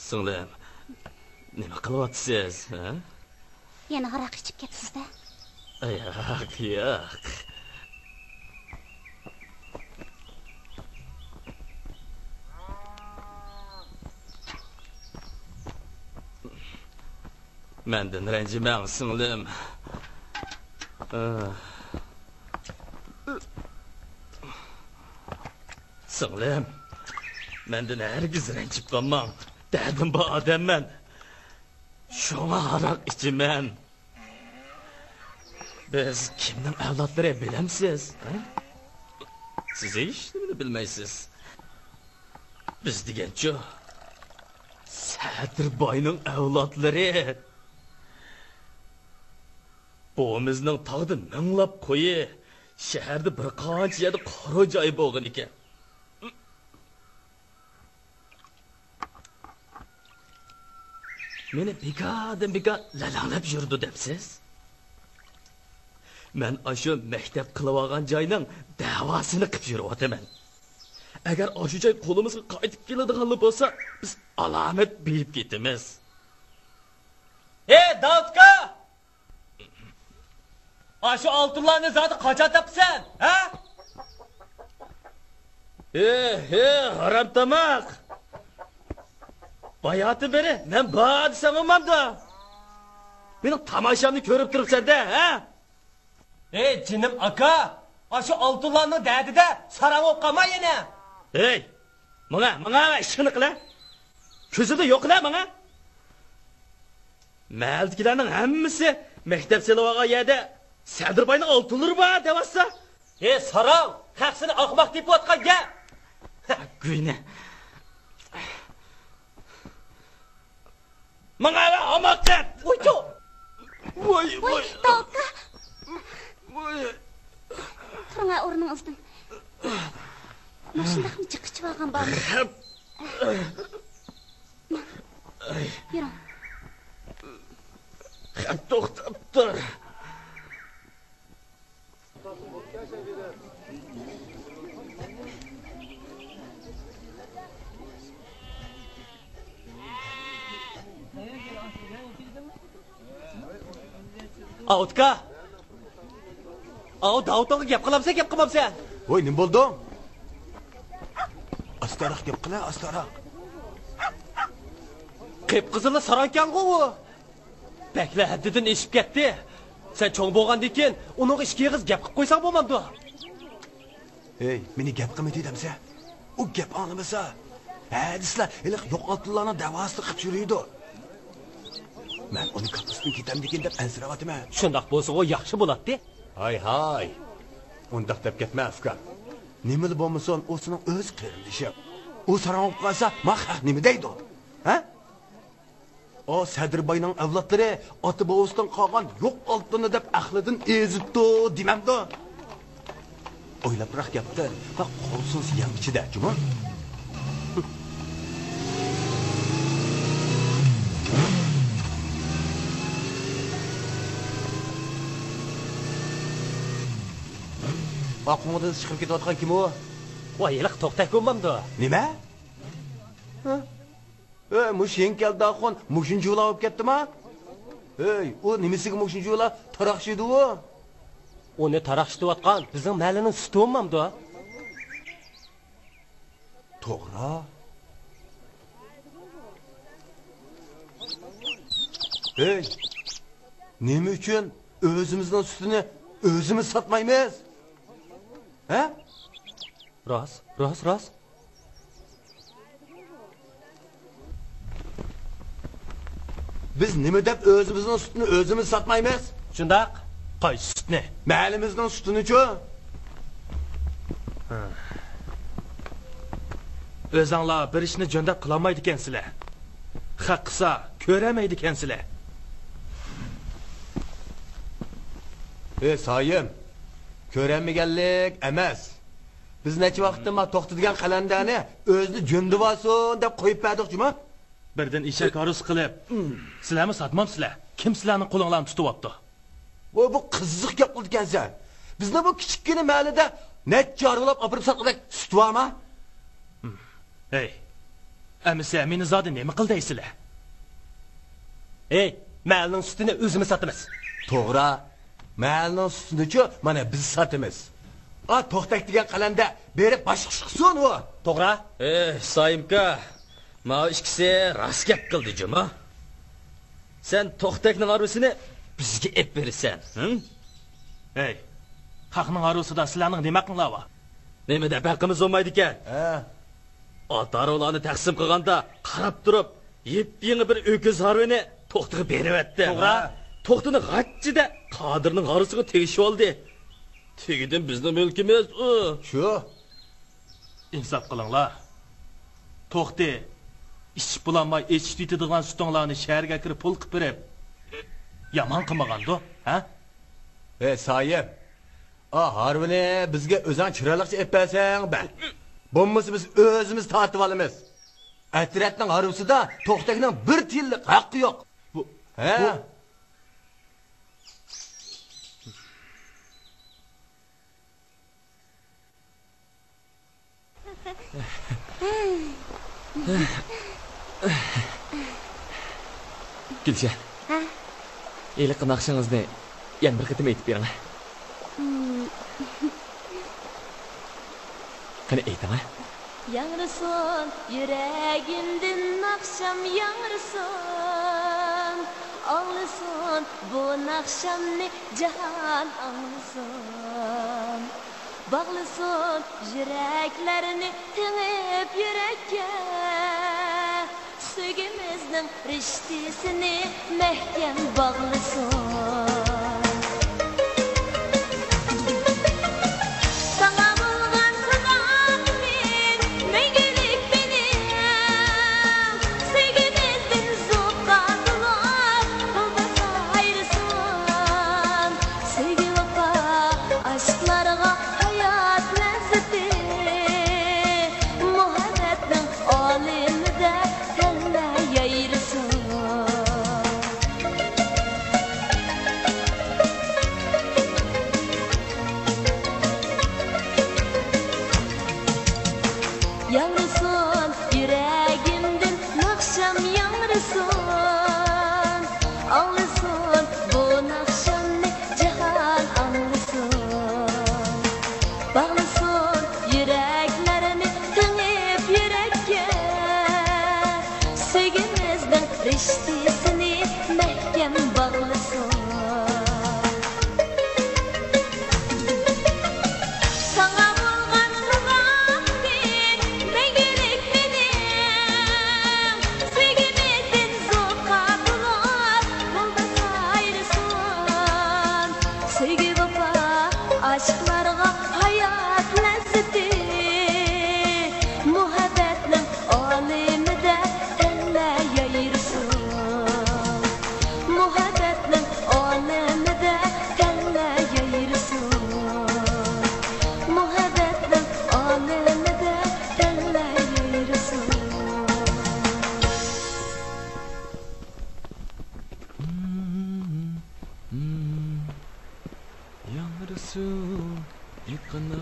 Singlim, nima qilyapsiz, ha? Yana aroq ichib ketasiz-da? Yo'q. Mendan ranjimang, singlim. Singlim, mendan hargiz ranjib qolmang. Derdim bu adam ben. Şuna harak içimen. Biz kimden evlatları bilemsiz? Siz hiç mi bilmeysiz? Biz degenço. Sadir boyning evlatları. Boğumuzning tağdı minglab qo'yi. Shaharda bir qancha yerda qora joy bo'lgan ekan. Meni beka lalanglab yurdi debsiz. Men ashu maktab qilib olgan joyning davosini qilib yuryapman. Agar ashu joy qo'limizga qaytib keladiganlik bo'lsa, biz alomat berib ketamiz. Ey, Davudka! Ashu oltinlarni zoti qachon topsan, ha? Haram tamoq. Bayatı beri, men bana desem olmamda. Benim tamashamni ko'rib turibsan-da, ha? Ey, jinim aka, ashu oltinlarning dardida sarang o'p qolma yana. Ey, mana ishini qila. Ko'zida yo'qlar mana. Maldikilarning hammasi maktab selib olgan yerda Sadirbayning oltinlari bor deyapsa. Ey, sarang, haqsini oqmoq deb o'tgan gap. Guyne. Mangala amakkat. Voy, to. Voy. Davudka. Voy. Turing o'rningizdan. Mashindaqni chiqib olgan bormi? Yuring. To'xtabdi. Davudka. Davudga gap qilamsan? Voy, nima bo'ldi? Astaroq gap qila, astaroq. Qip-qizili sarankan-ku u. Bakla haddidan eshib ketdi. Sen cho'ng bo'lgandan keyin uning ishga g'iz gap qilib qo'ysang bo'lmamdi. Ey, meni gap qilma deydimsa. U gap anlamasa, hadislar iliq yo'qotlarni davosini qilib yuriydi. Men uning kapasidan ketamdikin deb ansiravatman. Shundoq bo'lsa, u yaxshi bo'ladi. Hay. Undaq deb ketma, Afgan. Nima bo'lmasin, u sening o'z qarindishi. U sarang olib qolsa, mahaq nima deydi? Ha? O Sadirbayning avlodlari ota bobosidan qolgan yo'q oltinni deb aqlidan ezibdi, demamdi. O'ylabroq gapdi va qo'lsiz yamchida, juma. Aqmoqdan chiqib ketayotgan kim u? Voy, yiliq to'xtab ko'rmamdi. Nima? Mushin keldaxon, mushin jo'la olib ketdimi? Ey, u nimasiga mushin jo'la taraqshidi u? Uni taraqshitayotgan bizning malining suti bo'lmamdi. To'g'ri. Ey, nima uchun o'zimizning sutini o'zimiz sotmaymiz? Ha? Rost. Biz nima deb o'zimizning sutini o'zimiz sotmaymiz? Shundaq. Qaysi sutni? Malimizning sutini-chi? O'zinglar bir ishni jo'ndab qila olmaydi ekansizlar. Haq qilsa ko'ramaydi ekansizlar. Soyim, ko'ramaganlik emas. Biz necha vaqtdan to'xtadigan qalandani o'zni jo'ndib olsin deb qo'yib berdik-mi? Birdan eshak aruz qilib, sizlarni sotmamsizlar. Kim sizlarning qo'linglarni tutib olibdi? Bu qiziq gap qildi ekansan. Bizni bu kichikgina mahallada necha arg'ilab olib sotqadak sut bormi? Ey, amisa meni zodi nima qildaysizlar? Ey, mahalning sutini o'zimiz sotamiz. To'g'ri. Mahalning sutini-chi mana biz sotamiz. To'xtak degan qalanda berib boshqa chiqsin u. To'g'ri? Sayimka, ma ikkisi rost gap qildi juma. Sen to'xtakning arusini bizga ep bersan, Ey, haqning arusida sizlarning nima qilinglar bor? Nima deb haqqimiz bo'lmaydi ekan? Otarolarni taqsim qilganda qarab turib, Yepyeni bir öküz harvini to'xtiga beribdi. To'g'ri. To'xtini g'achchida Qodirning g'arisiga tegishib oldi. Tegidan bizning mulkimiz u. Shu. insof qilinglar. To'xti. İçip bulanmay eçip yitadigan sutinglarni shaharga kirib pul qilib berib. Yomon qilmagandu, ha? Sayim. Harvini bizga o'zing chiroyliqcha epasang, bak. Bo'lmasa biz o'zimiz tortib olamiz. Atratning harvisida to'xtakning bir tillik haqqi yo'q. Bu Gülşen. Ha? Elik naqshingizni yana bir qitim aytib bering. Qani ayting. Yangrıson yüreğimden akşam yangrıson Ağlısın bu akşamni cihan ağlısın Bağlısın yüreklerini tengip yürekке Söygümüzün riştisini mehkem bağlısın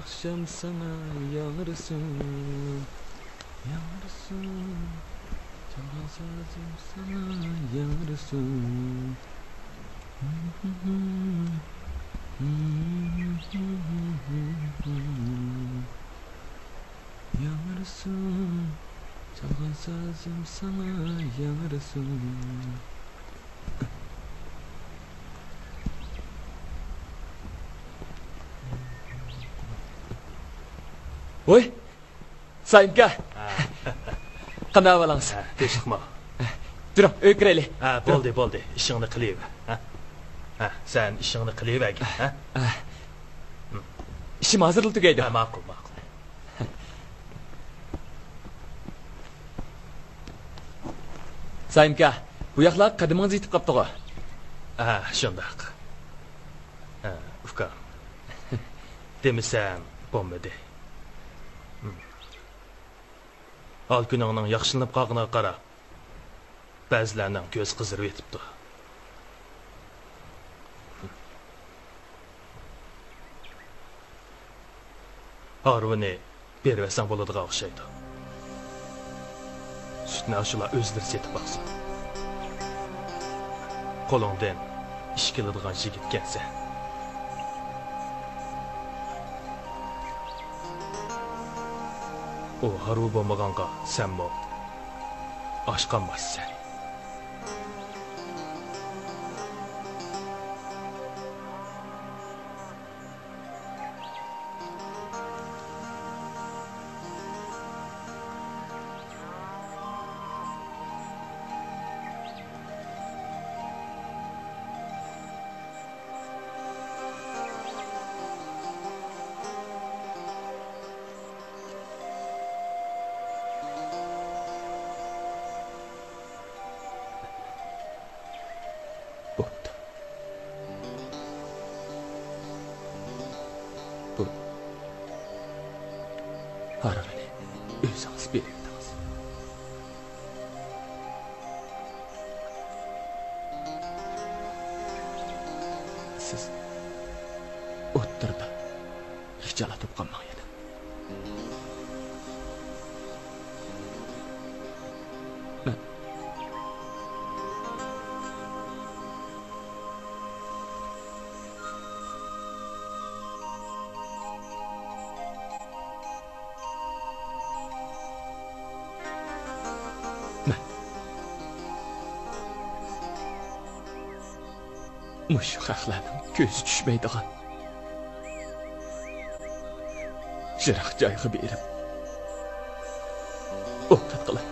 Akşam sana yağırsın, yağırsın, çalan sazım sana yağırsın. Yağırsın, çalan sazım sana yağırsın. Oy, Sayımka. Qanday bo'lasiz? Teshikma. Turing, uy kiraylik. Bo'ldi. Ishingni qilaver. Sen ishingni qilaver, ha? Ishim hozir tugaydi. Ma'qul. Sayımka, bu yoqlar qadimingiz yetib qopti-ku. Shundoq. Ufka. Demisam, bo'lmadi. Al günahının yaxşılanıp qalğına qara. Bəzilərinin göz qızırıb etibdi. Harvini bervəsən boladığa oxşaydı. Sütünü aşıla özləri setib baxsın. Qolundan iş qılıdığan jigit gəlsə. O harvu bo'lmaganqa senmi oshqanmasan. siz o'ttirdi hijolatib qolmang edi. Mush haqlarning ko'zi tushmaydigan jiroq joyga berib o'qitqilar.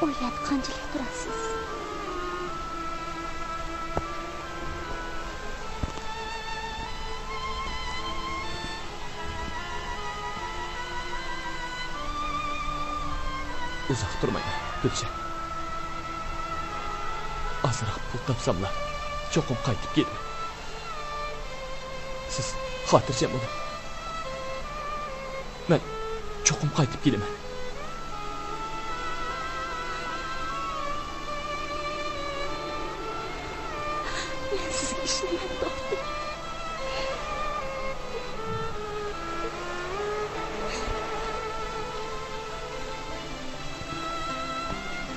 O'ylab qanchalik turasiz? Uzoq turmayman, Gulshan. Ozroq pul topsamlar, cho'qim qaytib kelaman. Siz xotirjam bo'ling. Men cho'qim qaytib kelaman.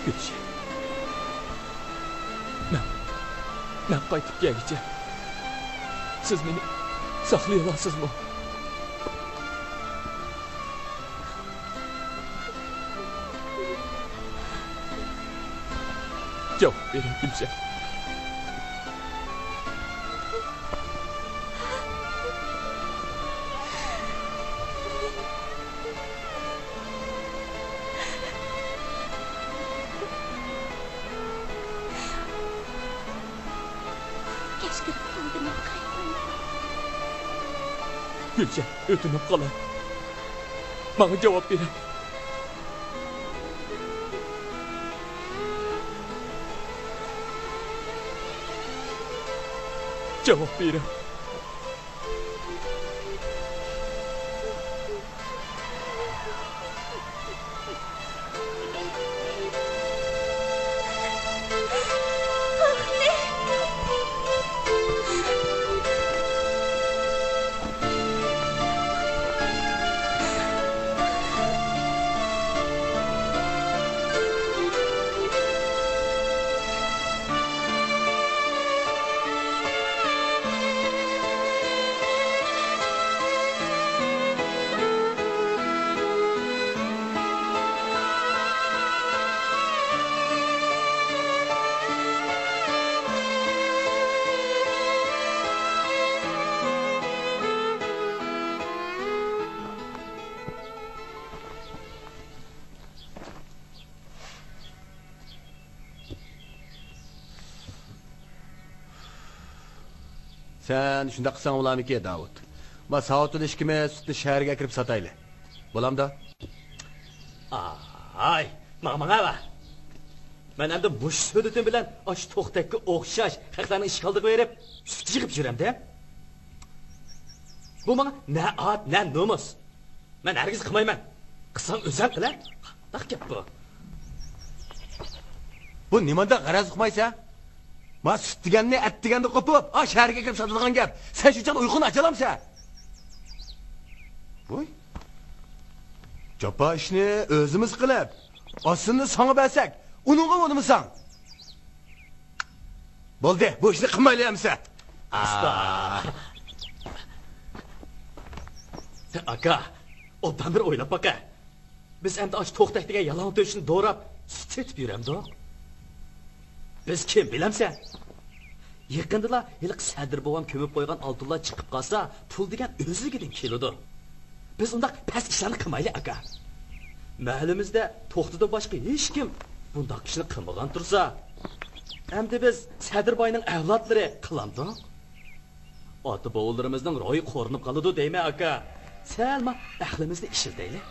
Gulshan. Men qaytib kelguncha siz meni saqlay olasizmi? Javob bering, Gulshan. Gulshan, o'tinib qolay. Menga javob bering. Javob bering. Sen shunda qilsang bo'lamiki, Davud. Men soatini ishkime sutni shaharga kirib sotayli. Bo'lamda? Ay, mana va. Men endi bush suditim bilan osh to'xtakka o'xshash haqlarni ish qildirib berib, sut yig'ib yuramda. Bu menga na at, na nomus. Men hargiz qilmayman. Qilsang o'zing qila. Qanday gap bu? Bu nimada g'araz qilmaysa? Ma sut deganni at deganni qo'pib, shaharga kirib sotadigan gap. Sen shuncha uyquni achalamsan? Voy. Japa ishni o'zimiz qilib, ostini songa bersak, uningga bo'lmasan. Bo'ldi, bu ishni qilmaylamsan. Usta. Aka, obdan bir o'ylab baqa. Biz endi osh to'xtak degan yalon to'shni do'rab, sut setib yuramda. Biz kim bilamsan? Yaqinda Sadir bovam ko'mib qo'ygan oltinlar chiqib qolsa, pul degan o'zligidan keladi. biz undaq past ishlarni qilmaylik aka. Mahallimizda to'xtidan boshqa hech kim bundaq ishni qilmagan tursa, endi biz Sadirboyning avlodlari qilamdik. Ota bovularimizning ro'yi qo'rinib qoladi deymi aka? Salma aqlimizni ishlataylik.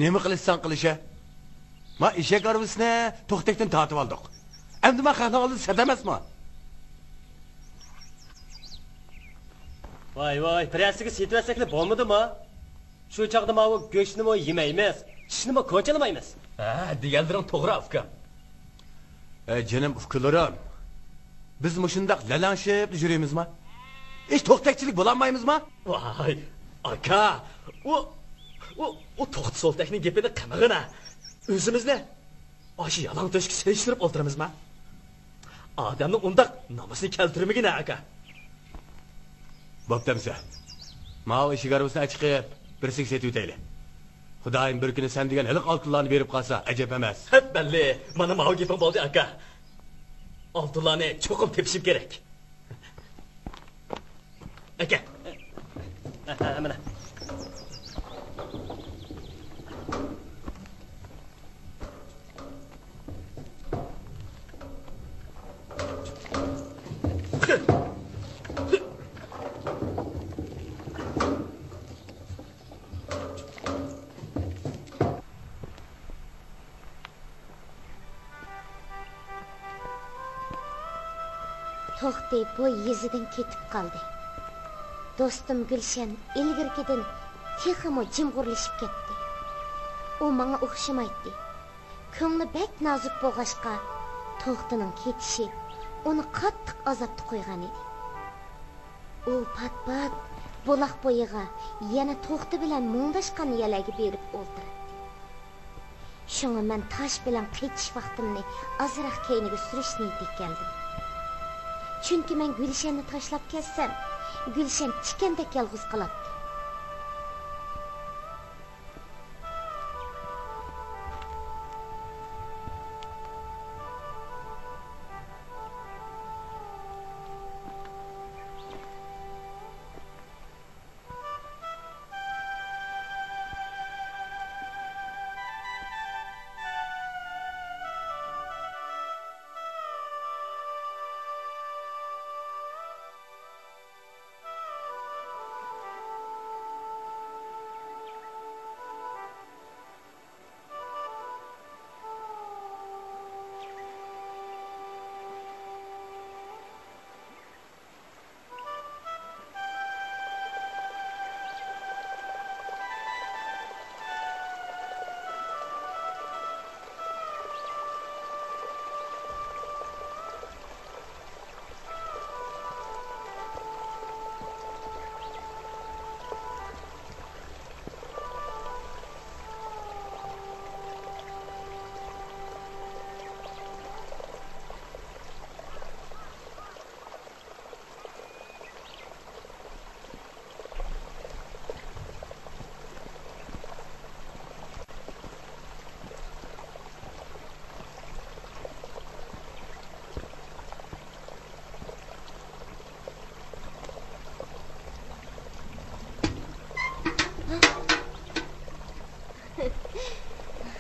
Nima qilishsan qilisha? Ma eshak arvisini to'xtakdan tortib oldik. Endi men xalqning oldida sad emasmi? Voy, pressiga setvasak bo'lmadimi? Shu chaqda ma go'shtni yemaymiz, tishni ko'chalamaymiz. Ha, deganlaring to'g'ri aka. Jinim ukkalarim. Biz mushundaq lalanshib yuramizmi? Hech to'xtakchilik bo'lamaymizmi? Voy, aka, o to'xti soltakning gapini qamag'ina. O'zimizni oshi yalang to'shga selishtirib o'tiramizmi? Odamning undaq namusini keltirmagina aka. Bo'ptamsa. Ma'o eshik arvisini chiqib, birsik setib o'tayli. Xudoyim bir kuni sen degan iliq oltinlarni berib qolsa, ajab emas. Hep belli. Mana ma'o gapim bo'ldi aka. Oltinlarni cho'qib tepishim kerak. Aka. Mana. To'xti bo'y yezidan ketib qoldi. Do'stim Gulshan ilgirkidan texmo jimg'urlashib ketdi. U menga o'xshamaydi. Ko'ngli bek nozik bo'lg'ashqa, To'xtining ketishi uni qattiq azobga qo'ygan edi. U pat-pat buloq bo'yiga yana To'xti bilan mungdashgan yalaga berib o'ltirdi. Shunga men tosh bilan qechish vaqtimni azroq keyniga surish niyatiga keldim. Chunki men Gulshanni tashlab ketsam, Gulshan tikandek yolg'iz qoladi.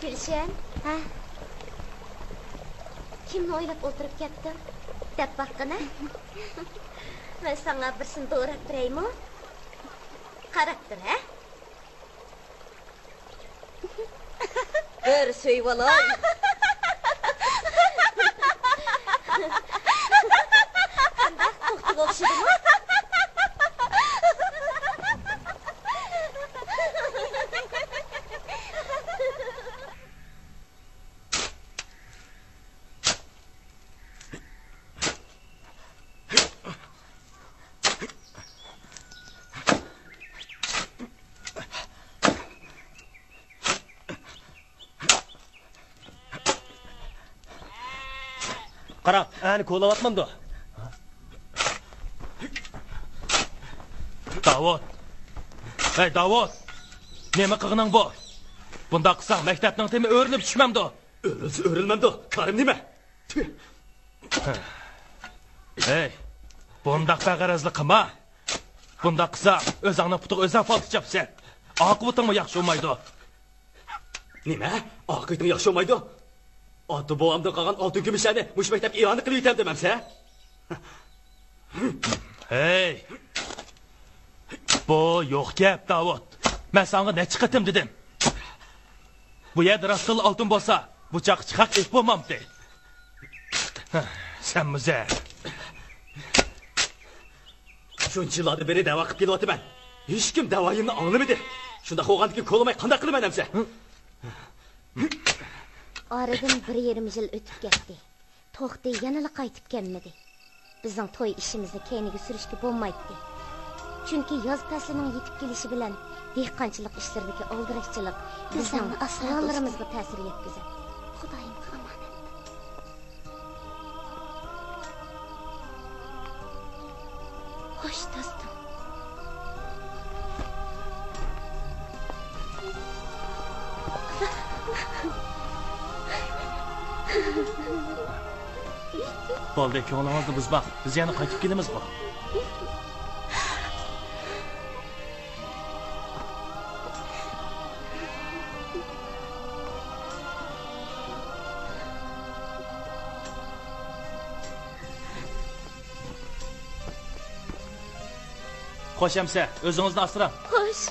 Gulshan, ha? Kimni o'ylab o'tirib ketdim? Deb baqina. Men senga birsini to'g'rab beraymi? Qarab tur, ha? Bir so'yvolay. Qanday to'xtab o'xshadimi? Qarab, ani ko'lavatmamdi. Davud. Hey Davud. Nima qilganing bu? Bunda qilsang maktabning temi o'rilib tushmamdi. O'rilmamdi. Karim nima? Hey. Bundaq bag'arazlik qilma. Bunda qısa, özüңнің putuq özün faltı çapsan. Aqıbıtın mı yaxşı olmaydı? Nima? Aqıbıtın yaxşı olmaydı? Аты boğamda qalğan altın gümüşlərini muş məktəb ilanı qılıb yetəm deməmsə? Hey! Bu yox gəp, Davud. Mən sana nə çıxıtım dedim. Bu yerdə rastıl altın bolsa, bıçaq çıxaq iş bolmamdı. Sen müze. Şunçıladı beni dava qıp kelyapti mən. Hiç kim davayımni anlamadı. Şunda qoğandiki qo'limay qanday qilib menamsa? Aradan 1,5 yil o'tib ketdi. To'xti yanala qaytib kelmadi. Bizning to'y ishimizni keyniga surishga bo'lmaydi. Chunki yoz faslining yetib kelishi bilan dehqonchilik ishlaridagi oldirashchilik bizning asrolarimizga ta'sir yetkazadi. Xudoyimga omonat. Xo'sh, do'stim. Bo'ldi, ko'nglingizni buzmoq. Biz yana qaytib kelamiz bu. Xo'sh, Amsa, o'zingizni asrang. Xo'sh.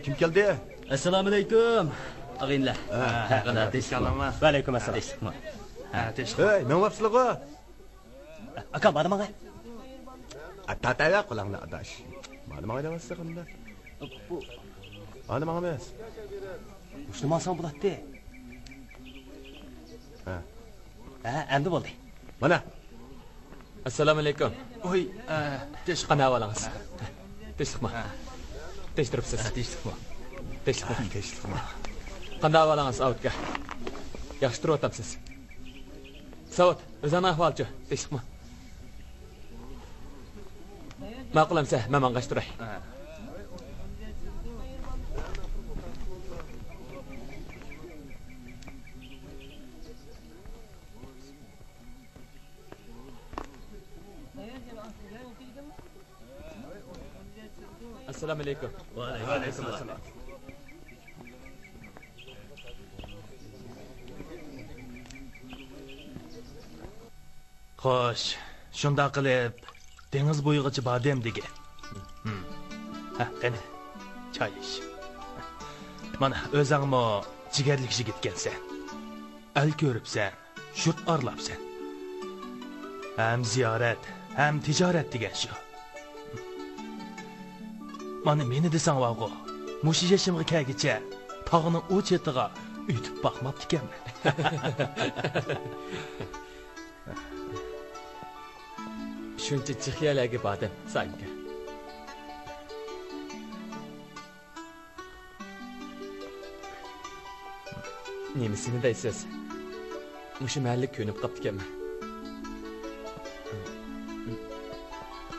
Kim geldi? Assalomu alaykum. Ag'inlar. Va alaykum assalom. Hey, ne yapsın o? Aka, bana bana. Tataya kulağına adaş. Bana demezsin onda. Bana demez. Müslüman san bulattı. Endi bo'ldi. Mana. Assalomu alaykum. Oy, Qana avalangiz. Teshqma. Teshtiribsiz. Teshqma. Qanday avalangiz avtga? Yaxshi turib Savat, o'zini ahvolchi. Teshqma. Ma'qulamsa, men mang'ashtiray. Assalomu alaykum. Va alaykum assalom. Xo'sh, shunda qilib dengiz bo'yigacha bordem degan. Qani, choy ich. Mana o'zingmi jigarlik yigitkansan. Al ko'ribsan, shurt orlabsan. Ham ziyorat, ham tijorat degan shu. Mana meni desang vaqo, mush yashimga kelgicha tog'ning u chetiga o'tib boqmabdi ekanman. Shuncha chixyalarga bordim senga. Nemisini deysiz? Mushu mahalli ko'nib qopti ekanman.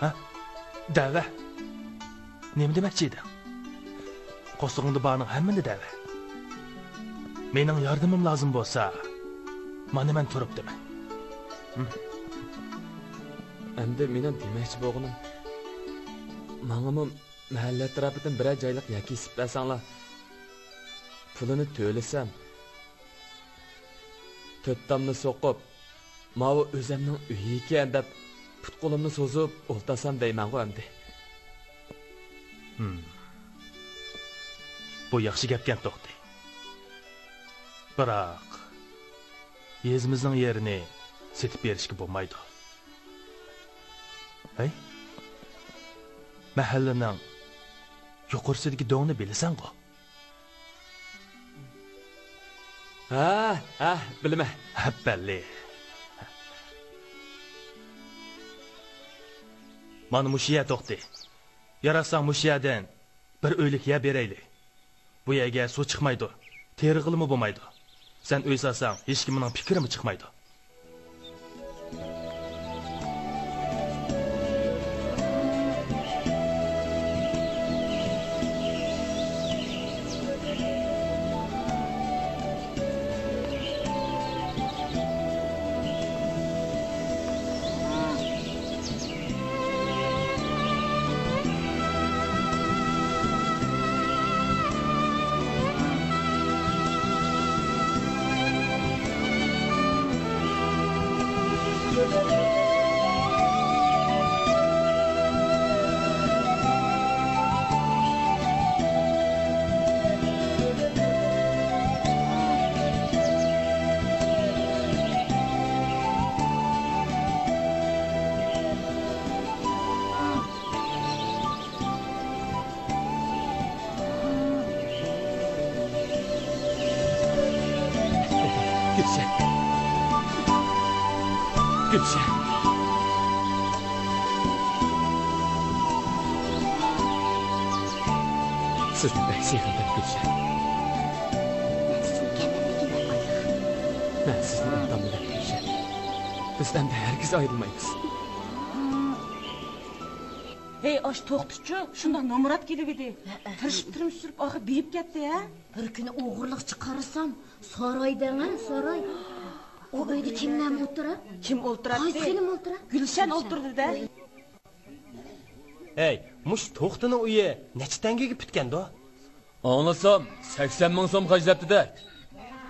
Ha? Dava. Nima demoqchi eding? Qo'stig'ingda borning hammani dava. Mening yordamim lozim bo'lsa, mana men turibdiman. Endi mening demoqchi bo'lganim, menga mahalla atrofidan biror joylik yoki isib bersanglar, pulini to'lasam, to'ttamni so'qib, "Mavo o'zimning uyi ekan" deb put qo'limni so'zib o'ltasam deyman-ku endi. Bu yaxshi gapkan to'xti. Biroq yezimizning yerini setib berishga bo'lmaydi. Hey? Mahallaning yuqorisidagi dog'ni bilasan-ku? Ha, bilma. Balli. Mana mushiya to'xti. Yarasang mushiyadan bir o'ylik ya berayli. Bu yerga suv chiqmaydi. Teri qilimi bo'lmaydi. Sen uy solsang, hech kimning fikrimi chiqmaydi. Gülşen. Sizni pek sevindim Gülşen. Ben sizni unutamadım Gülşen. Bizden de herkes ayrılmayız. Hey, aş to'xtuchi, shunda nomurat kelib edi. Tirishib surib, oxir beyib ketdi, ha? Bir kuni o'g'irlik chiqarsam, saroydan, saroy. O uyda kimlar o'tirib? Kim o'ltiradi? Qaysinim o'tirib? Gulshan o'ltirdi-da. Hey, mush to'xtini uyi necha tangaga bitganda? Anlasam 80 ming so'm xarjlabdi-da.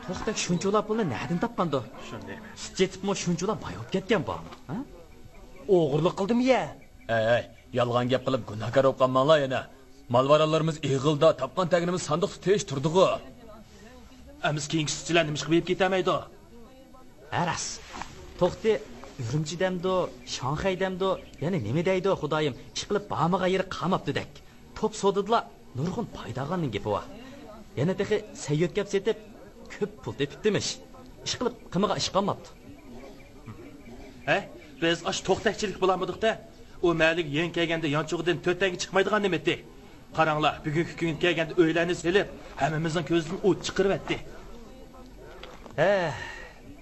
To'xtak shunchalar pulni nerdan topganda? Shundaymi? Jetibmi shunchalar bayot ketgan bormi? Ha? O'g'irlik qildim-ya. Ey, yolg'on gap qilib gunohkor bo'lib qolmanglar yana. Malvaralarimiz ig'ilda, topgan taginimiz sandiqda tesh turdi-ku. Amiz keyingi sutchilar nima qilib ketmaydi? Aras. To'xti, Urumchidamdo, Shanxaydamdo, yana nima deydi Xudoyim, ish qilib bamiga yeri qamabdi-dak. Top sodidilar, nurg'un foydaganning gapi va. Yana tehi sayyot gap setib, ko'p pul tepibdimish. Ish qilib qimiga ish qolmabdi. Biz ash to'xtakchilik bo'lamidik-da. O malik yen kelganda yonchug'idan 4 tanga chiqmaydigan nima edi? Qaranglar, bugungi kun kelganda o'ylarni selib, hammamizning ko'zidan o't chiqaribdi.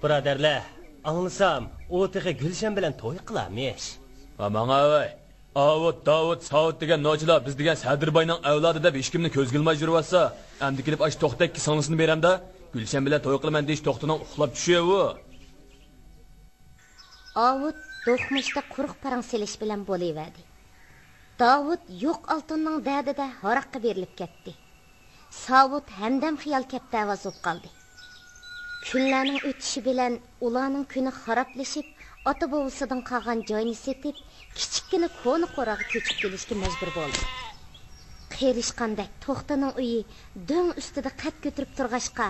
Birodarlar, anglasam, u tehi Gulshan bilan to'y qilamish. Amanga voy. Davud, Saud degan nochilar biz degan Sadirbayning avlodi deb hech kimni ko'zga ilmay yuribsa, endi kelib ash to'xtakki singlisini beramda, Gulshan bilan to'y qilaman deyish to'xtining uxlab tushayu. Davud do'qmishda quruq parang selish bilan bo'laverdi. Davud yo'q oltinning da'dida haraqqa berilib ketdi. Saud hamdam xiyol kapda ovoz o'p qoldi. Kunlarning o'tishi bilan ularning kuni xaroblashib, ota bovisidan qolgan joyini setib, kichikkina ko'ni qo'raga ko'chib kelishga majbur bo'ldi. Qerishqandek to'xtaning uyi do'ng ustida qad ko'tarib turg'ashqa,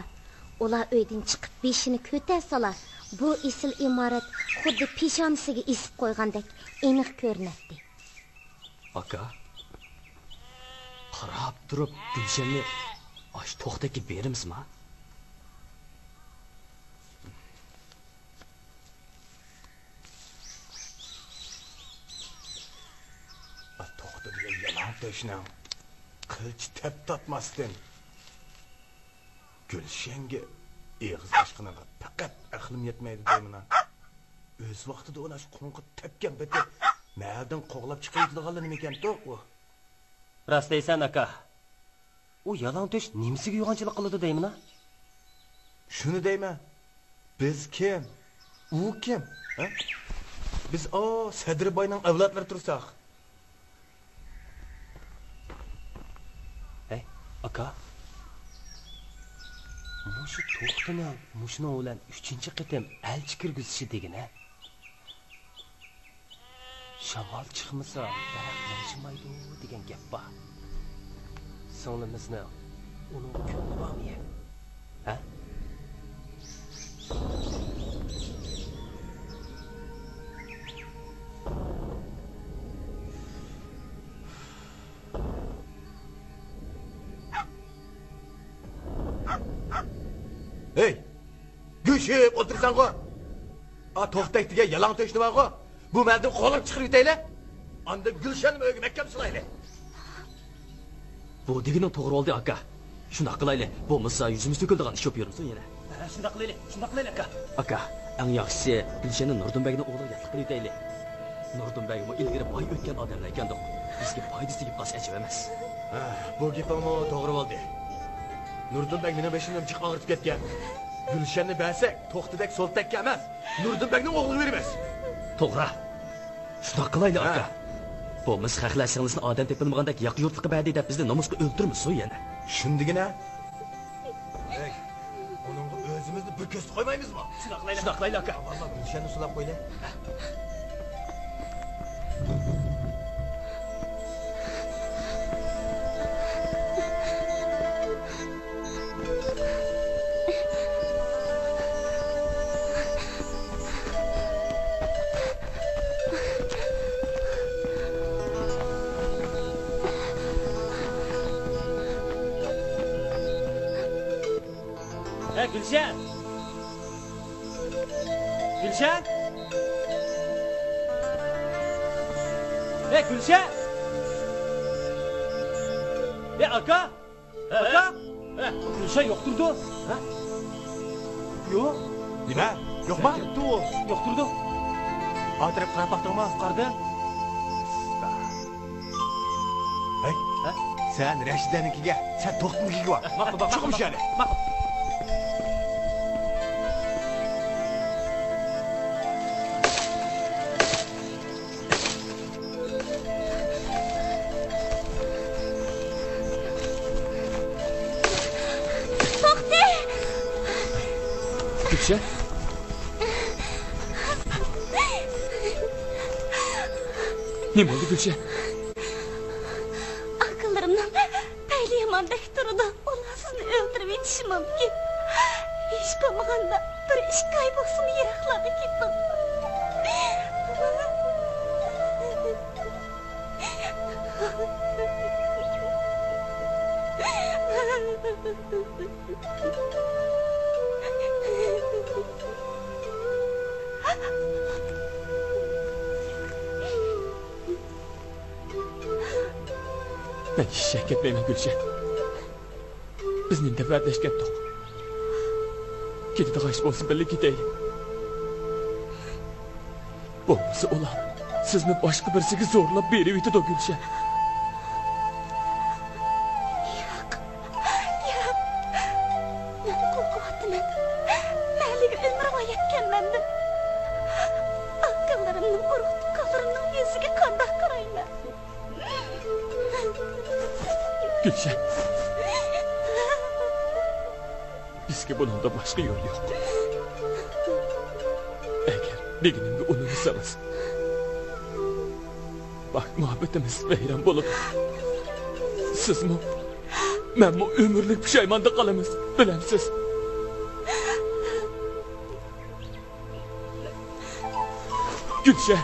ular uydan chiqib beshini ko'tarsalar, bu isil imorat xuddi peshonasiga isib qo'ygandek aniq ko'rinadi. Aka. Qarab turib Gulshanni ash to'xtaki berimizmi? Teşnam, kılıç tep tatmasdan Gülşen'ge eğiz aşkına fakat aklım yetmeydi demina. Öz vaxtida ona şu qonqut tepken beti məldən qoğlab çıxıydıqalı nemiken toq o. Rastlaysan aka. O yalan töş nimsiga yuğançılık qılıdı deymina? Şunu deyme. Biz kim? U kim? Ha? Biz o Sadirbayning avlodlari tursaq. Aka. Muşu to'xtini, mushuni bilan 3-chi qitim elchi kirgizishni degina. Shamol chiqmasa, daraxt yashamaydi degan gap bor. Sonlimizni uning ko'ngli bormi? Ha? Hey! Gülşüp otursan ko. To'xtak degan yalan to'shni bor ko. Bu məldən qo'lab chiqirib yetaylar. Anda Gülşen'im ögü mekkam sulaylı. Bu deginin to'g'ri oldi aka. Shundoq qilaylik. Bo'lmasa yuzimiz to'kildigan ish olib yursin yana. Shundoq qilaylik aka. Aka, eng yaxshisi Gulshanni Nurdunbekning o'g'liga yaqin qilib aytaylik. Nurdunbek bu ilgari boy o'tgan odamlar ekandiq. Bizga foydasi tegib qolsa ajab emas. Bu gapingmi to'g'ri bo'ldi. Nurdunbek meni beshimdan chiqib og'ritib ketgan. Gulshanni bersak, to'xtidek so'ltakka emas, Nurdunbekning o'g'liga beramiz. To'g'ri. Shundoq qilaylik aka. Bo'lmasa xalqlashingizni odam tepilmagandek yaq yurtliqqa berdi deb bizni nomusga o'ldirmiz yana. Shundigina. Ey, uningga o'zimizni bir ko'z qo'ymaymizmi? Shundoq qilaylik aka. Valloh Gulshanni sulab qo'ydi. Gülşen! Gülşen! Gülşen! Aka! Aka! Gülşen yokturdu. Ha? Yok. Nima? Yo'qmi? Yokturdu. Atrap qarab baqdingmi? Qardi. Hey, sen Rashidanikiga, sen To'xtinikiga bor. Chiqib shani. Gülşen? Ne oldu Gülşen? Akıllarımdan paylı yamandaki durumda onlar sizni öldürüp yetişim mümkün. Hiç bilmaganda bir iş kaybolsun yiraklarda gittim. Ben hiç şek etmeyeyim Gülşen. Biz ninde verdeşken tok. Gidide kaç olsun belli gideyim. Olmasa olan sizni başka birisiga zorlab berib yutdi Gülşen. Gülşen. Bizga bundan başka yol yok. Eğer deginimde onu sanız. Bak muhabbetimiz veyran bolup. Siz mi? Ben mi ömürlük pişaymanda kalamız? Bilemsiz. Gülşen.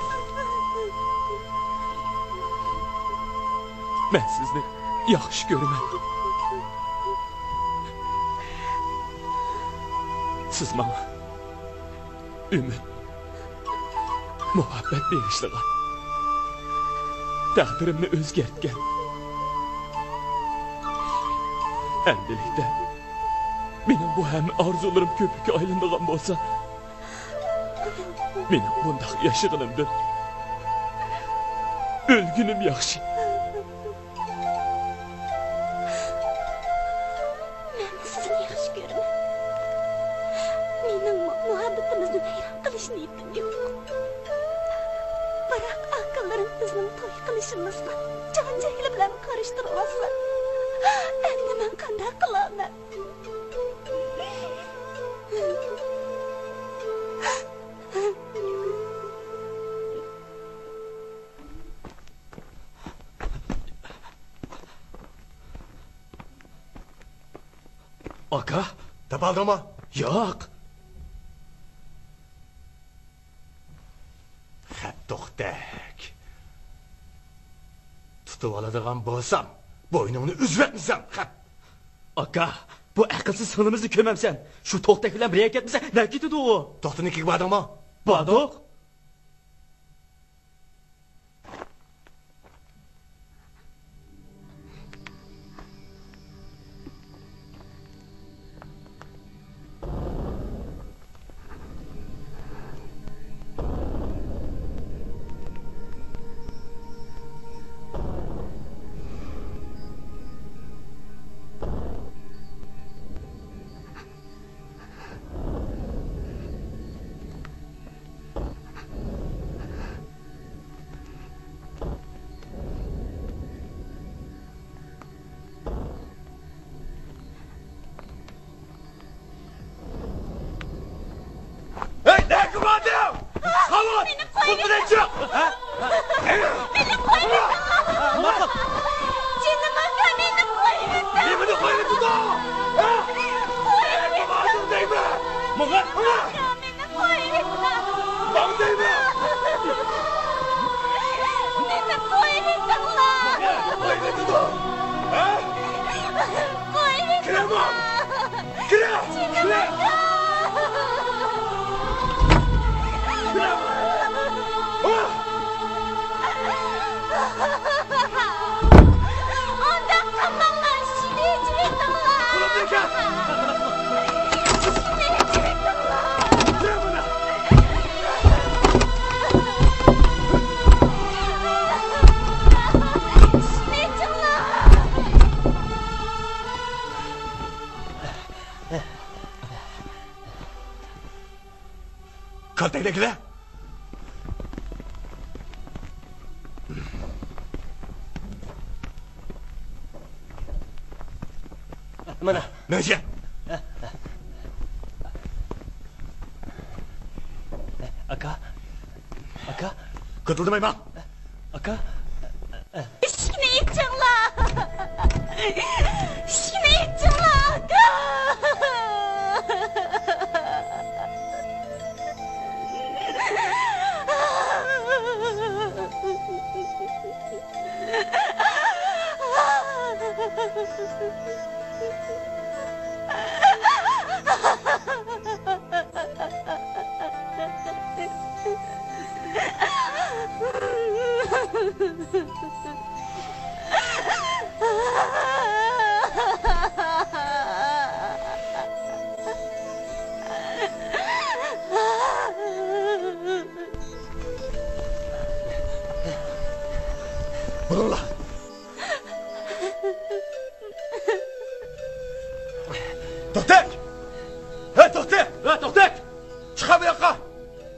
Ben sizni yaxshi ko'raman. Siz menga umid, muhabbat berishlig'a taqdirimni o'zgartgan. Endilikda mening bu hamma orzularim ko'pikka aylanadigan bo'lsa, mening bundoq yashag'inimdan o'lgunim yaxshi. Aka, tapaldingmi? Yo'q. Xat to'xtak. Tutib oladigan bo'lsam, bo'yningni uzib etmisam, xat. Aka, bu aqlsiz sinimizni ko'mamsan. Shu to'xtak bilan birga ketmasa, nima ketadi u? To'xtinikiga bordingmi? Bordiq. kaltakdagilar. Mana. Necha? Aka. Aka. Kıtıldamayma. Aka. Eshikni yechinglar. Eshikni yechinglar, aka. Burunla. To'xtak! Hey, to'xtak! Ha, to'xtak! Chiqa bu yoqqa!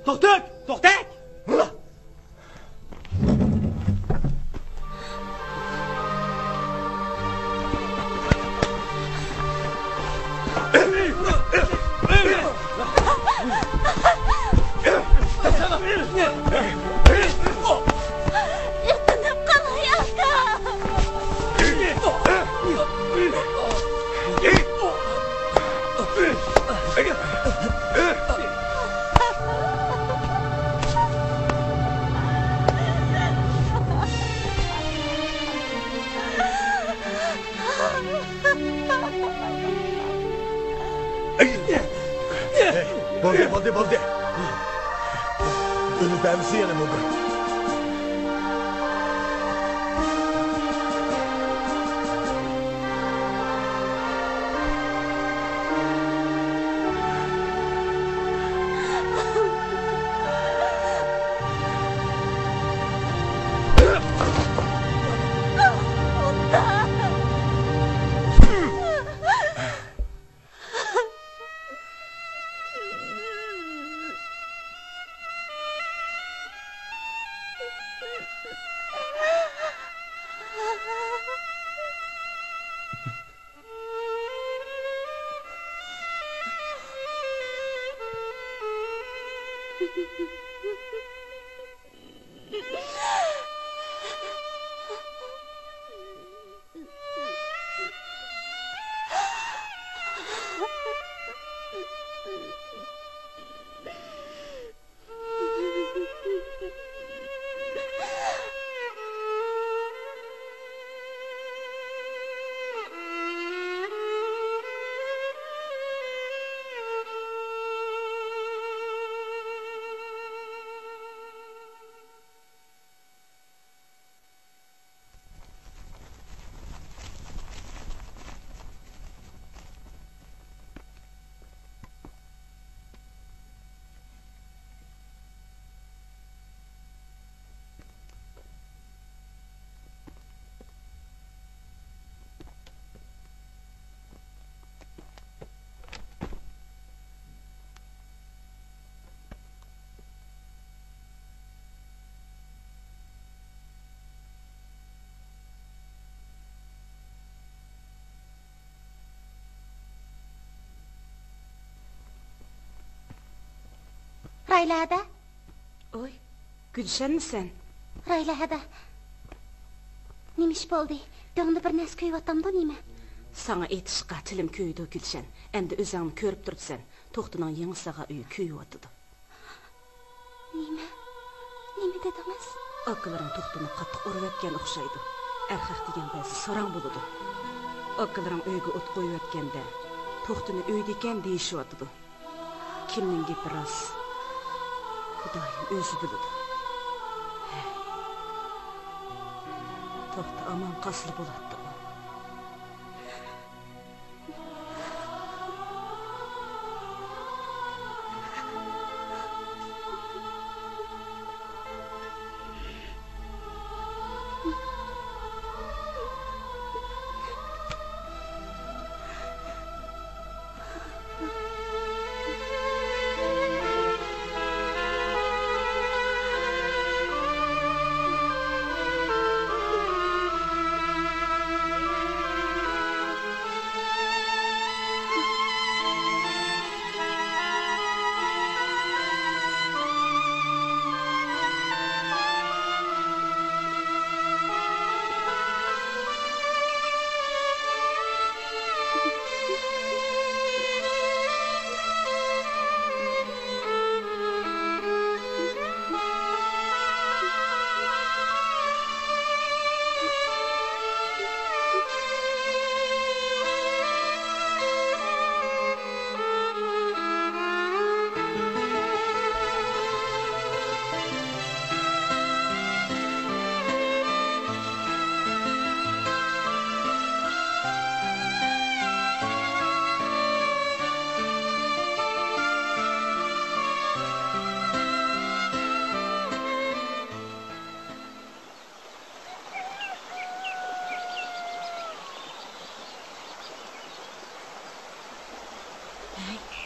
To'xtak! To'xtak! Burunla. Ertinib qolay, aka. Bo'ldi. Unutamiz yana bo'ldi. Raylada. Oy, Gülşenmisan? Raylada. Nimish bo'ldi? Döngni bir narsa ko'yyotamdi nima? Sana aytishqa tilim ko'ydi Gülşen. Endi o'zingni ko'rib turibsan. To'xtining yangisiga uyi ko'yyotidu. Nima dedingiz? Akalaring to'xtini qattiq urib o'tgan o'xshaydi. Erkak degan ba'zi sorang bo'ladi. Akalaring uyga o't qo'yib o'tganda to'xtini uyda ekan deyishyotdi. Kimning gapi rost? Xudoyim o'zi biladi. To'xta aman qasli bo'ladi.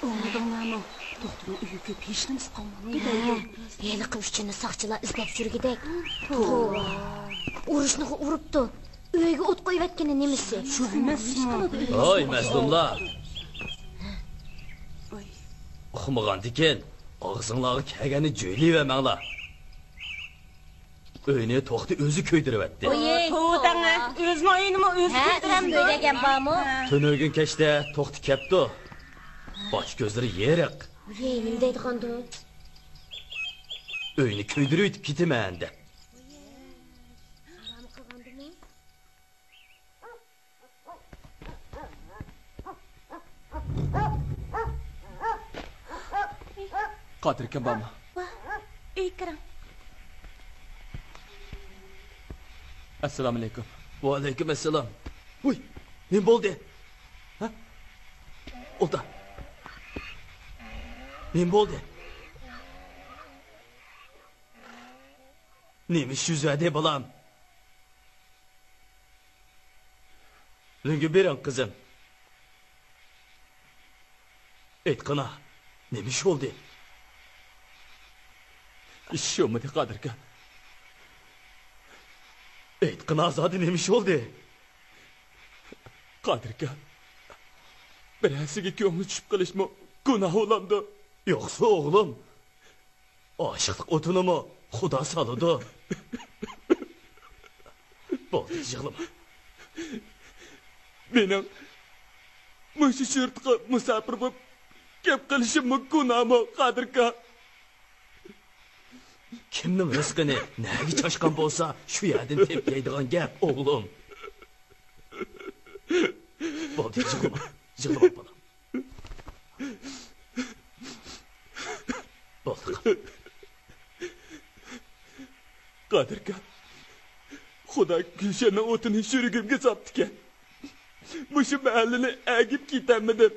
Oğlumlarını doktorun uyup peşiniz kalmalı. Yeni kıvışçını sakçılar izlep sürgidek. Tova. Uruşnuğu uruptu. Öyge ot koyuvetkeni nemisi. Şu emasmı? Oy mazlumlar. Uxmagan diken, ağzınlağı kelgeni joylayvermanglar. Öyne to'xti o'zi ko'ydiribdi. To'danga o'zini o'yinimi o'zi ko'ydiramdi. Söylegan bormi? Tunurgun kechda to'xti kepti. Bosh ko'zlari yeriq. Nima deydigandi? Öyni ko'ydirib o'tib ketaman deb. Qodir aka bormi? Ikram. Assalomu alaykum. Va alaykum assalom. Uy, nima bo'ldi? Ha? O'ta. Nima bo'ldi? Nima ish yuzadi bolam? Lunga bering qizim. Aytqana, nima ish bo'ldi? Ish yo'qmi, Qodir aka? Aytqana azodi nima ish bo'ldi? Qodir aka. Birasiga ko'ngli tushib qolishmi gunoh bo'landi. Yo'qsa o'g'lim, oshiqlik o'tinimi Xudo soladi. Bo'ldi, yig'lama. Mening mushu yurtga musafir bo'lib kelib qilishim gunohmi, Qodir aka? Kimning rizqini nega choshqan bo'lsa, shu yerdan teplaydigan gap, o'g'lim. Bo'ldi, yig'lama. Yig'lama bolam. Bo'ldi. Qodir aka. Xudo Gulshanning o'tini shurigimga sotdi-ku. Mushu mahallini agib ketamidim.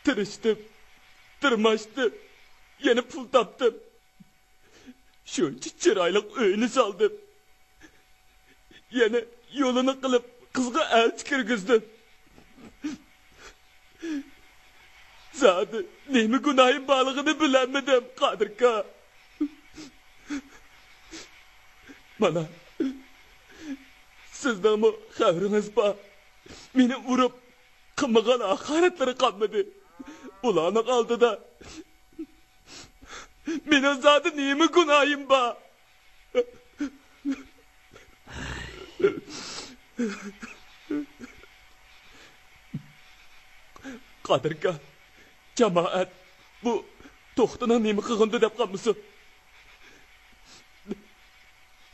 Tirishdim, tirmashdim, yana pul topdim. Shuncha chiroyli uyni soldim. Yana yo'lini qilib qizga elchi kirgizdim. Zodi nima gunohim borligini bilmadim, Qodir aka. Mana sizdanmi xabringiz bor? Meni urib qilmagan haqoratlari qolmadi. Ularning oldida mening zodi nima gunohim bor? Qodir aka, jamoat bu to'xtini nima qilgandi deb qolmasa.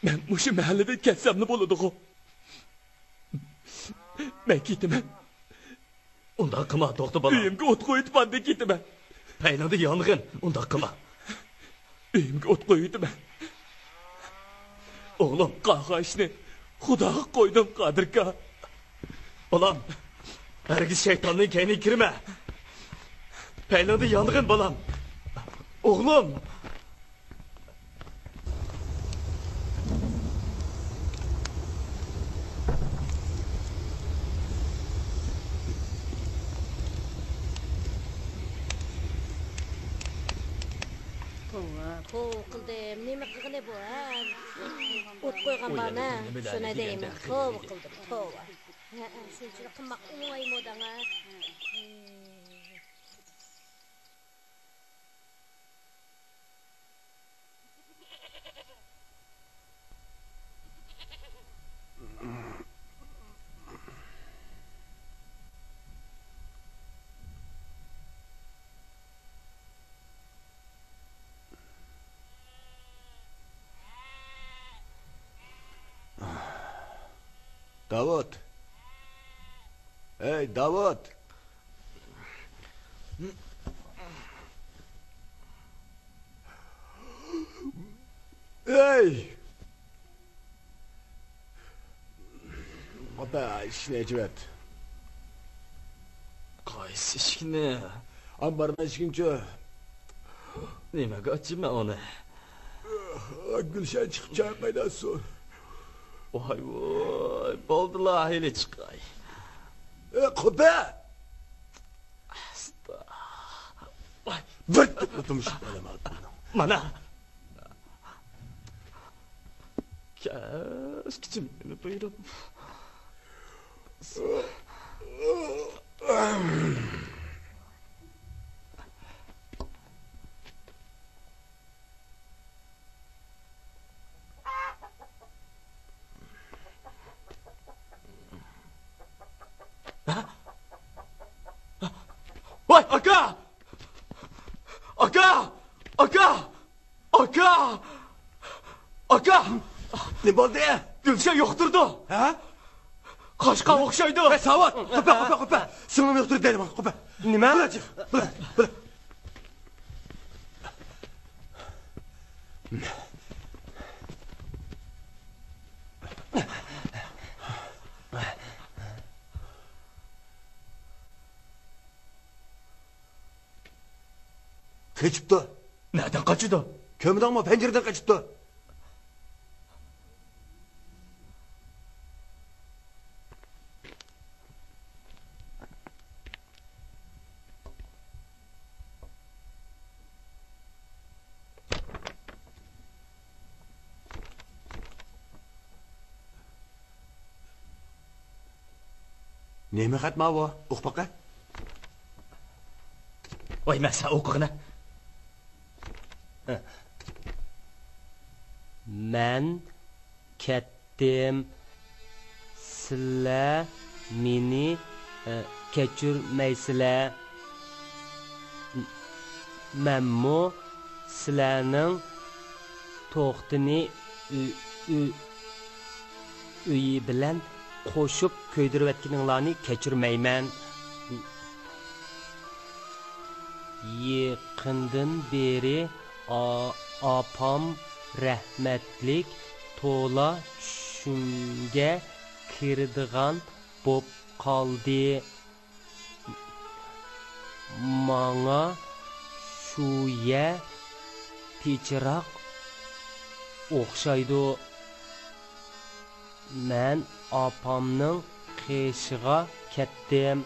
Men mushu mahallada ketsamni bo'ladi-ku. Men ketaman. Unda qilma, to'xta bolam. Uyimga o't qo'yib banda ketaman. Paylanda yong'in, unda qilma. Uyimga o't qo'yibman. O'g'lim, qahashni Xudoga qo'ydim, Qodir aka. Bolam, hargiz shaytonning kayniga kirma. Paylanda yong'in bolam. O'g'lim. Qildim, nima qilgani bu, ha? O't qo'ygan bana, shuna deyman. Tova qildim, tova. Shunchalik qilmoq o'ng'aymi odamga? Davud. Ey Davud. Ey. Ota ishni chivet. Qaysi ishni? Ambardan ishkinchi. Nimaga ochima uni? Gulshan chiqib chaqmaydan so'ng. Voy voy, bo'ldilar hali chiqay. Quda! Bir tutmuş olamadım. Mana. Keşke buyurup. Vay aka! Aka! Aka! Aka! Aka! Ne oldu ya? Gülşen yokturdu. Ha? Kaşka okşaydı. Savat. Kopa. Sınım yoktur dedim. Kopa. Nime? Bırak. Kaçıptı. Nereden kaçırdı? Kömürden ama pencereden kaçıptı. Neyme katma bu? Uqbaqa? Vay masa okuğuna. Men ketdim. Sizlar meni kechirmaysizlar. Menmu sizlarning to'xtini uyi bilan qo'shib ko'ydirayotganinglarni kechirmayman. Yaqindan beri opam rahmatlik to'la tushunga kiradigan bo'p qoldi. Manga shuya techroq o'xshaydi. Men opamning qishig'a ketdim.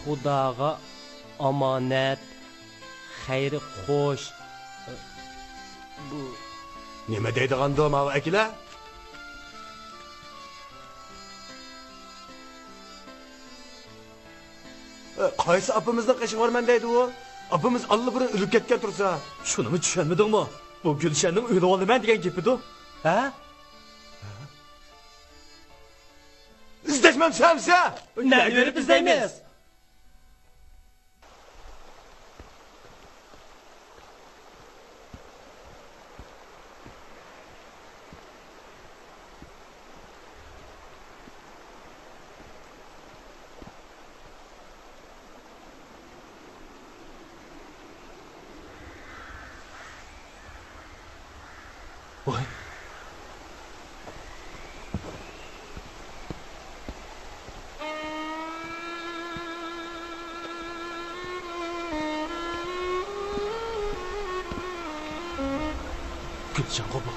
Xudoga omonat. Xayr xo'sh. Bu nima deydiganda ma akila? Qaysi apamizning qishi borman deydi u? Apamiz allabirun o'lib ketgan tursa. Shunimi tushunmadingmi? Bu Gulshanning uyida olaman degan gapidu. Ha? İzdashmam samsa. Ne verib izlaymiz? Oy. Gülşen kopma.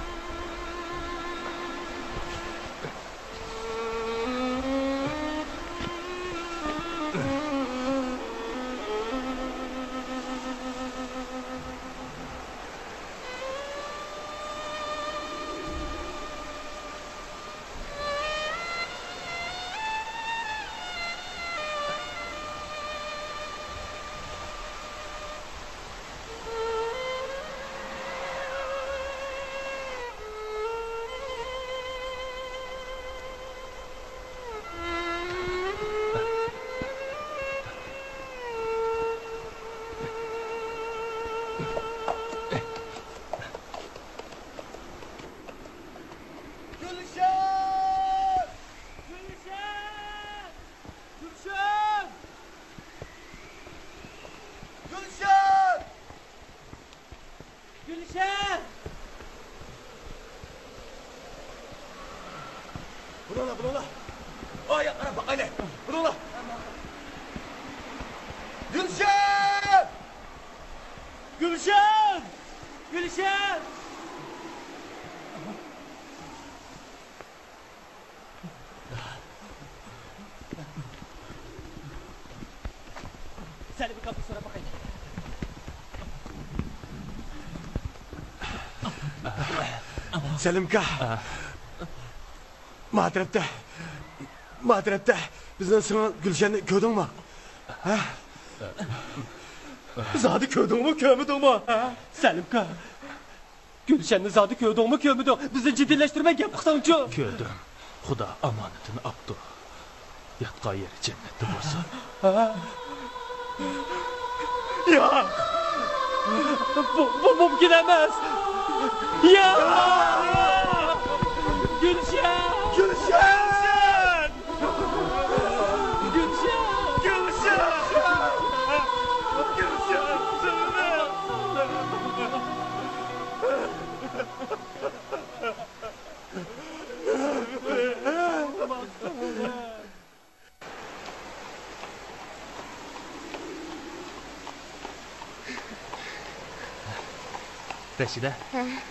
Burola. Ay ara bak hele. Burola. Gülşen! Gülşen! Gülşen! Seni bir kapı sıra bakayım. Selimka. Madrepte. Bizden sana Gülşen'i köydün mü? Ha? Zadı köydün mü, köymüdün mü? Selimka. Gülşen'ni zadı köydün mü, köymüdün? Bizi ciddileştirmek yapıqsançı. Köydüm. Xuda amanatını aptı. Yatqa yeri cennette bolsa. Ya. Bu mümkün emas. Ya. Gülşen. Gülşen. Reşide,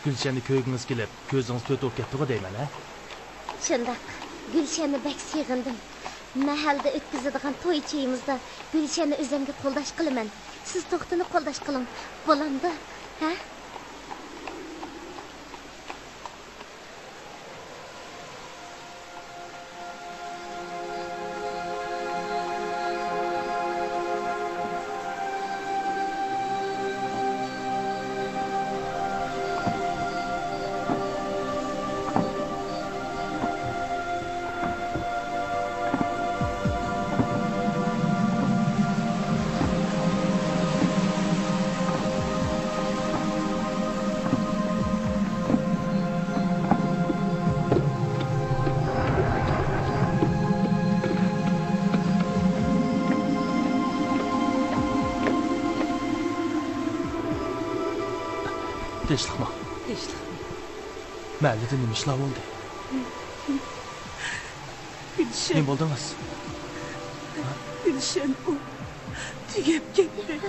Gülşen'i köygünüz kelip, közünüz töt olup ketdi deyman, ha? Şundaq, Gülşenni bek sığındım. Mahalda ötküzadigan to'y cheyimizda Gülşenni o'zimga qo'ldash qilaman. Siz to'xtini qo'ldash qiling. Bo'landi, ha? Tinchlikmi? Tinchlik. Mahallada nima ishlar bo'ldi? Gülşen. Nima bo'ldingiz? Gülşen o. Tugab ketdi.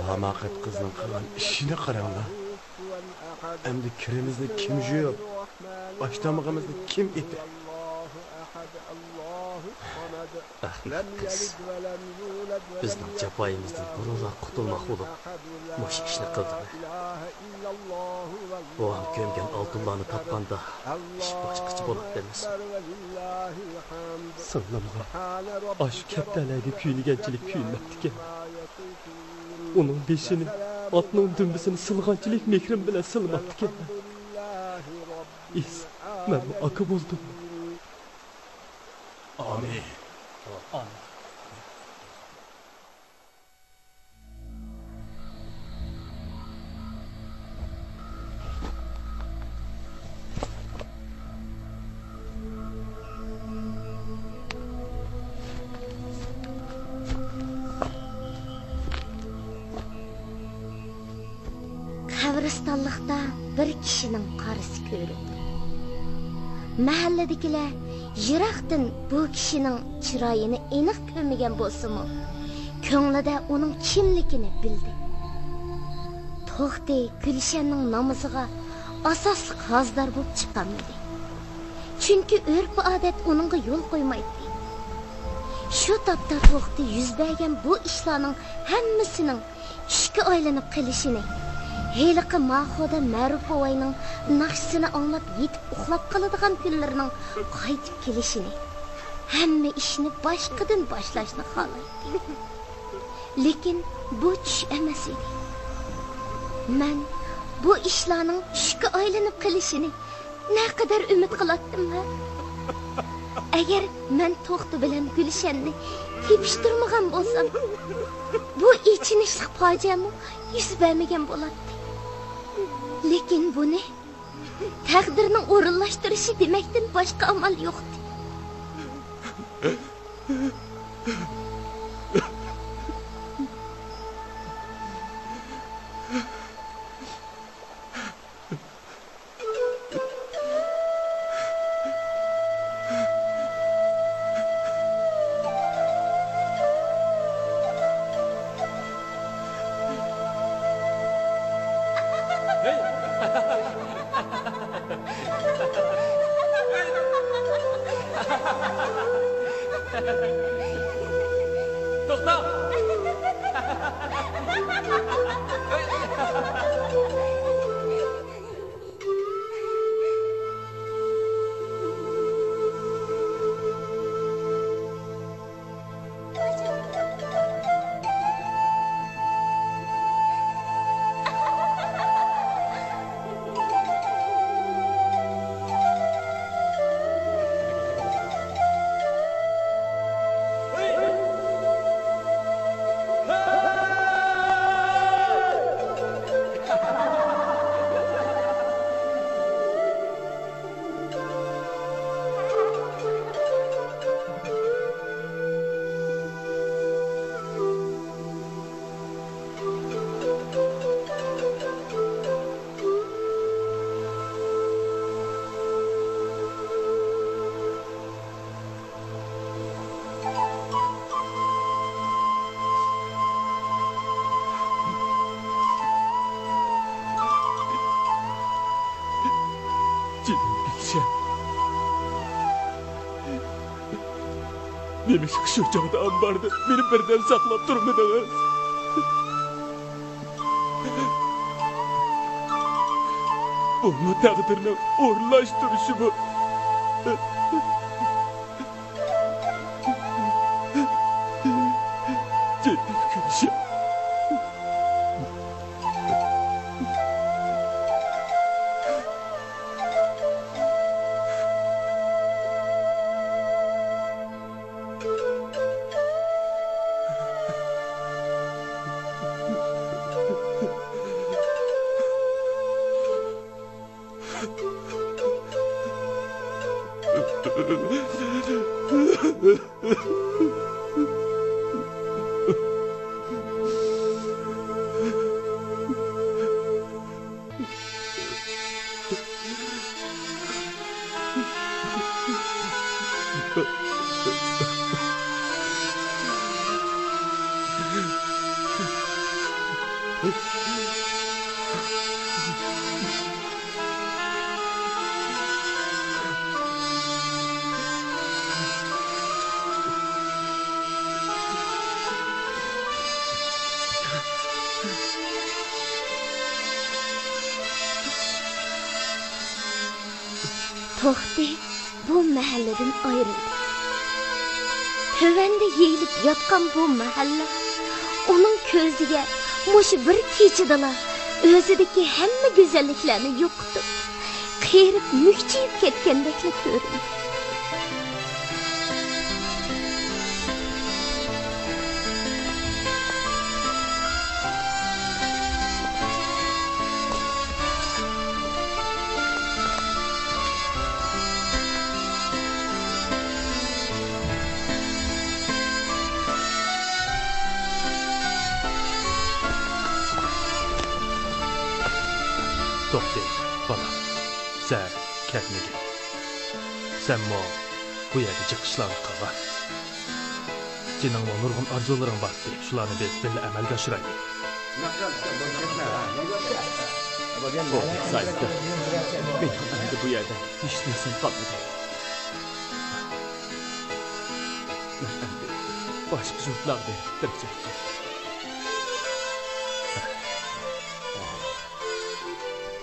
Hamakət qızın qılan işini qaranglar. Əmdi kirimizni kim juyub, başlamağımızı kim eti? Ahmet kız, bizning jafoyimizdan burunroq qutulmoq bo'lib, mush ishni qildi. O'g'am ko'mgan oltinlarni topganda ish boshqacha bo'ladi demas. Singlimga ash kaptalarga kuylaganchilik kuyulmabdi. Onun beşini, atının dümbüsünü sılğançilik mehrim bilen sılmabdı. Ben bu akı buldum. Amin. Amin. Qabristonlikda bir kishining qarisi ko'rindi. Mahalladagilar yiroqdan bu kishining chiroyini aniq ko'rmagan bo'lsa-mu, ko'nglida uning kimligini bildi. To'xti Gulshanning namoziga asosli g'azdor bo'lib chiqqanmidi. Chunki urf-odat uningga yo'l qo'ymaydi. Shu topda To'xti yuz bergan bu ishlarning hammasining tushga aylanib qilishini Heliqi Mahoda Ma'rufovaning naqshisini anglab yetib uxlab qoladigan kunlarning qaytib kelishini, hamma ishni boshqadan boshlashni xohlaydi. Lekin bu tush emas edi. Men bu ishlarning tushga aylanib qolishini naqadar umid qilatdim. Agar men To'xti bilan Gulshanni tepishtirmagan bo'lsam, bu ichinishli fojiami yuz bermagan bo'ladi. Lekin buni taqdirning o'rinlashtirishi demakdan boshqa amal yo'qdi. Demek şu çağda ambarda beni birden saklap durmadınız. Onun takdirine uğurlaştırışı bu. Cennet Gülşen. To'xti bu mahalladan ayrıldı. Tövende yeyilip yatkan bu mahalla onun ko'ziga mush bir kechidala o'zidagi hamma go'zalliklarni yo'qotib, qiyirib mukchayib ketgandek ko'rindi. To'xti, bolam. Sen ketmegin. Sen bu yerda chiqishlarni qilma. Sening nurg'un orzularing bor. Shularni biz birga amalga oshiraylik. Sayıda. Ben endi bu yerda hech narsam qolmadi. Boshqa yurtlarda tirikchilikka.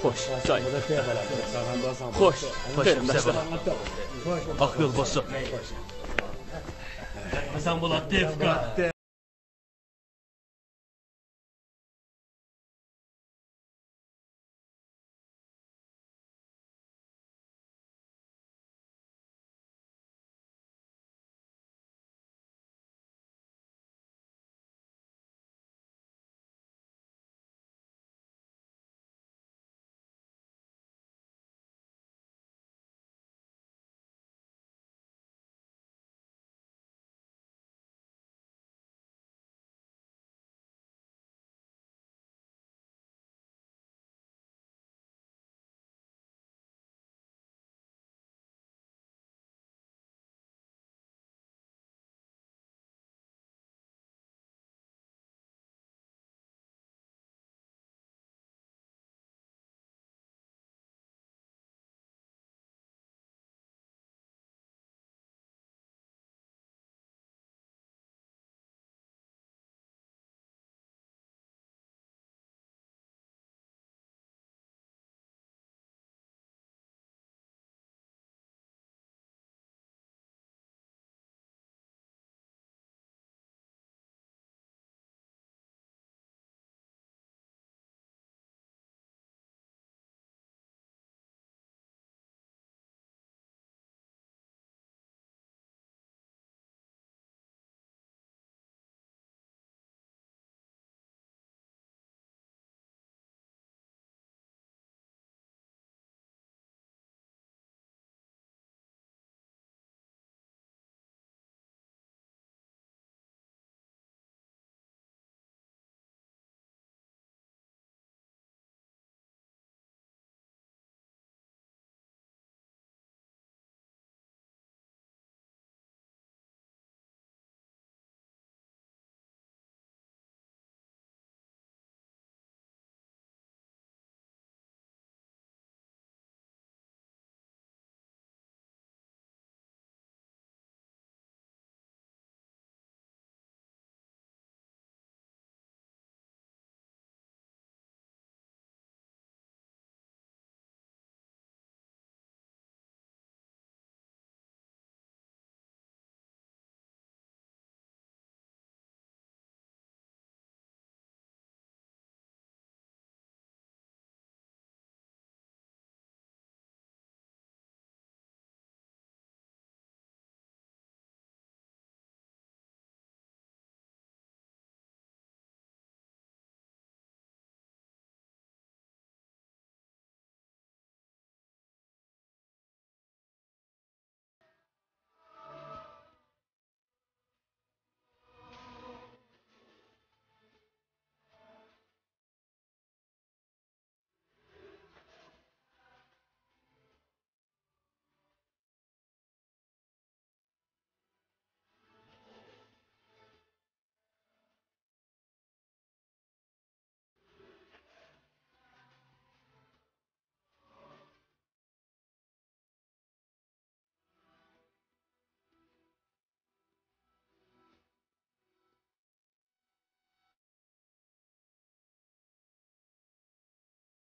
Xo'sh, joy. Xo'sh, qarindoshlar. Aq yo'l bosib. Hasan bo'ladi, Fka.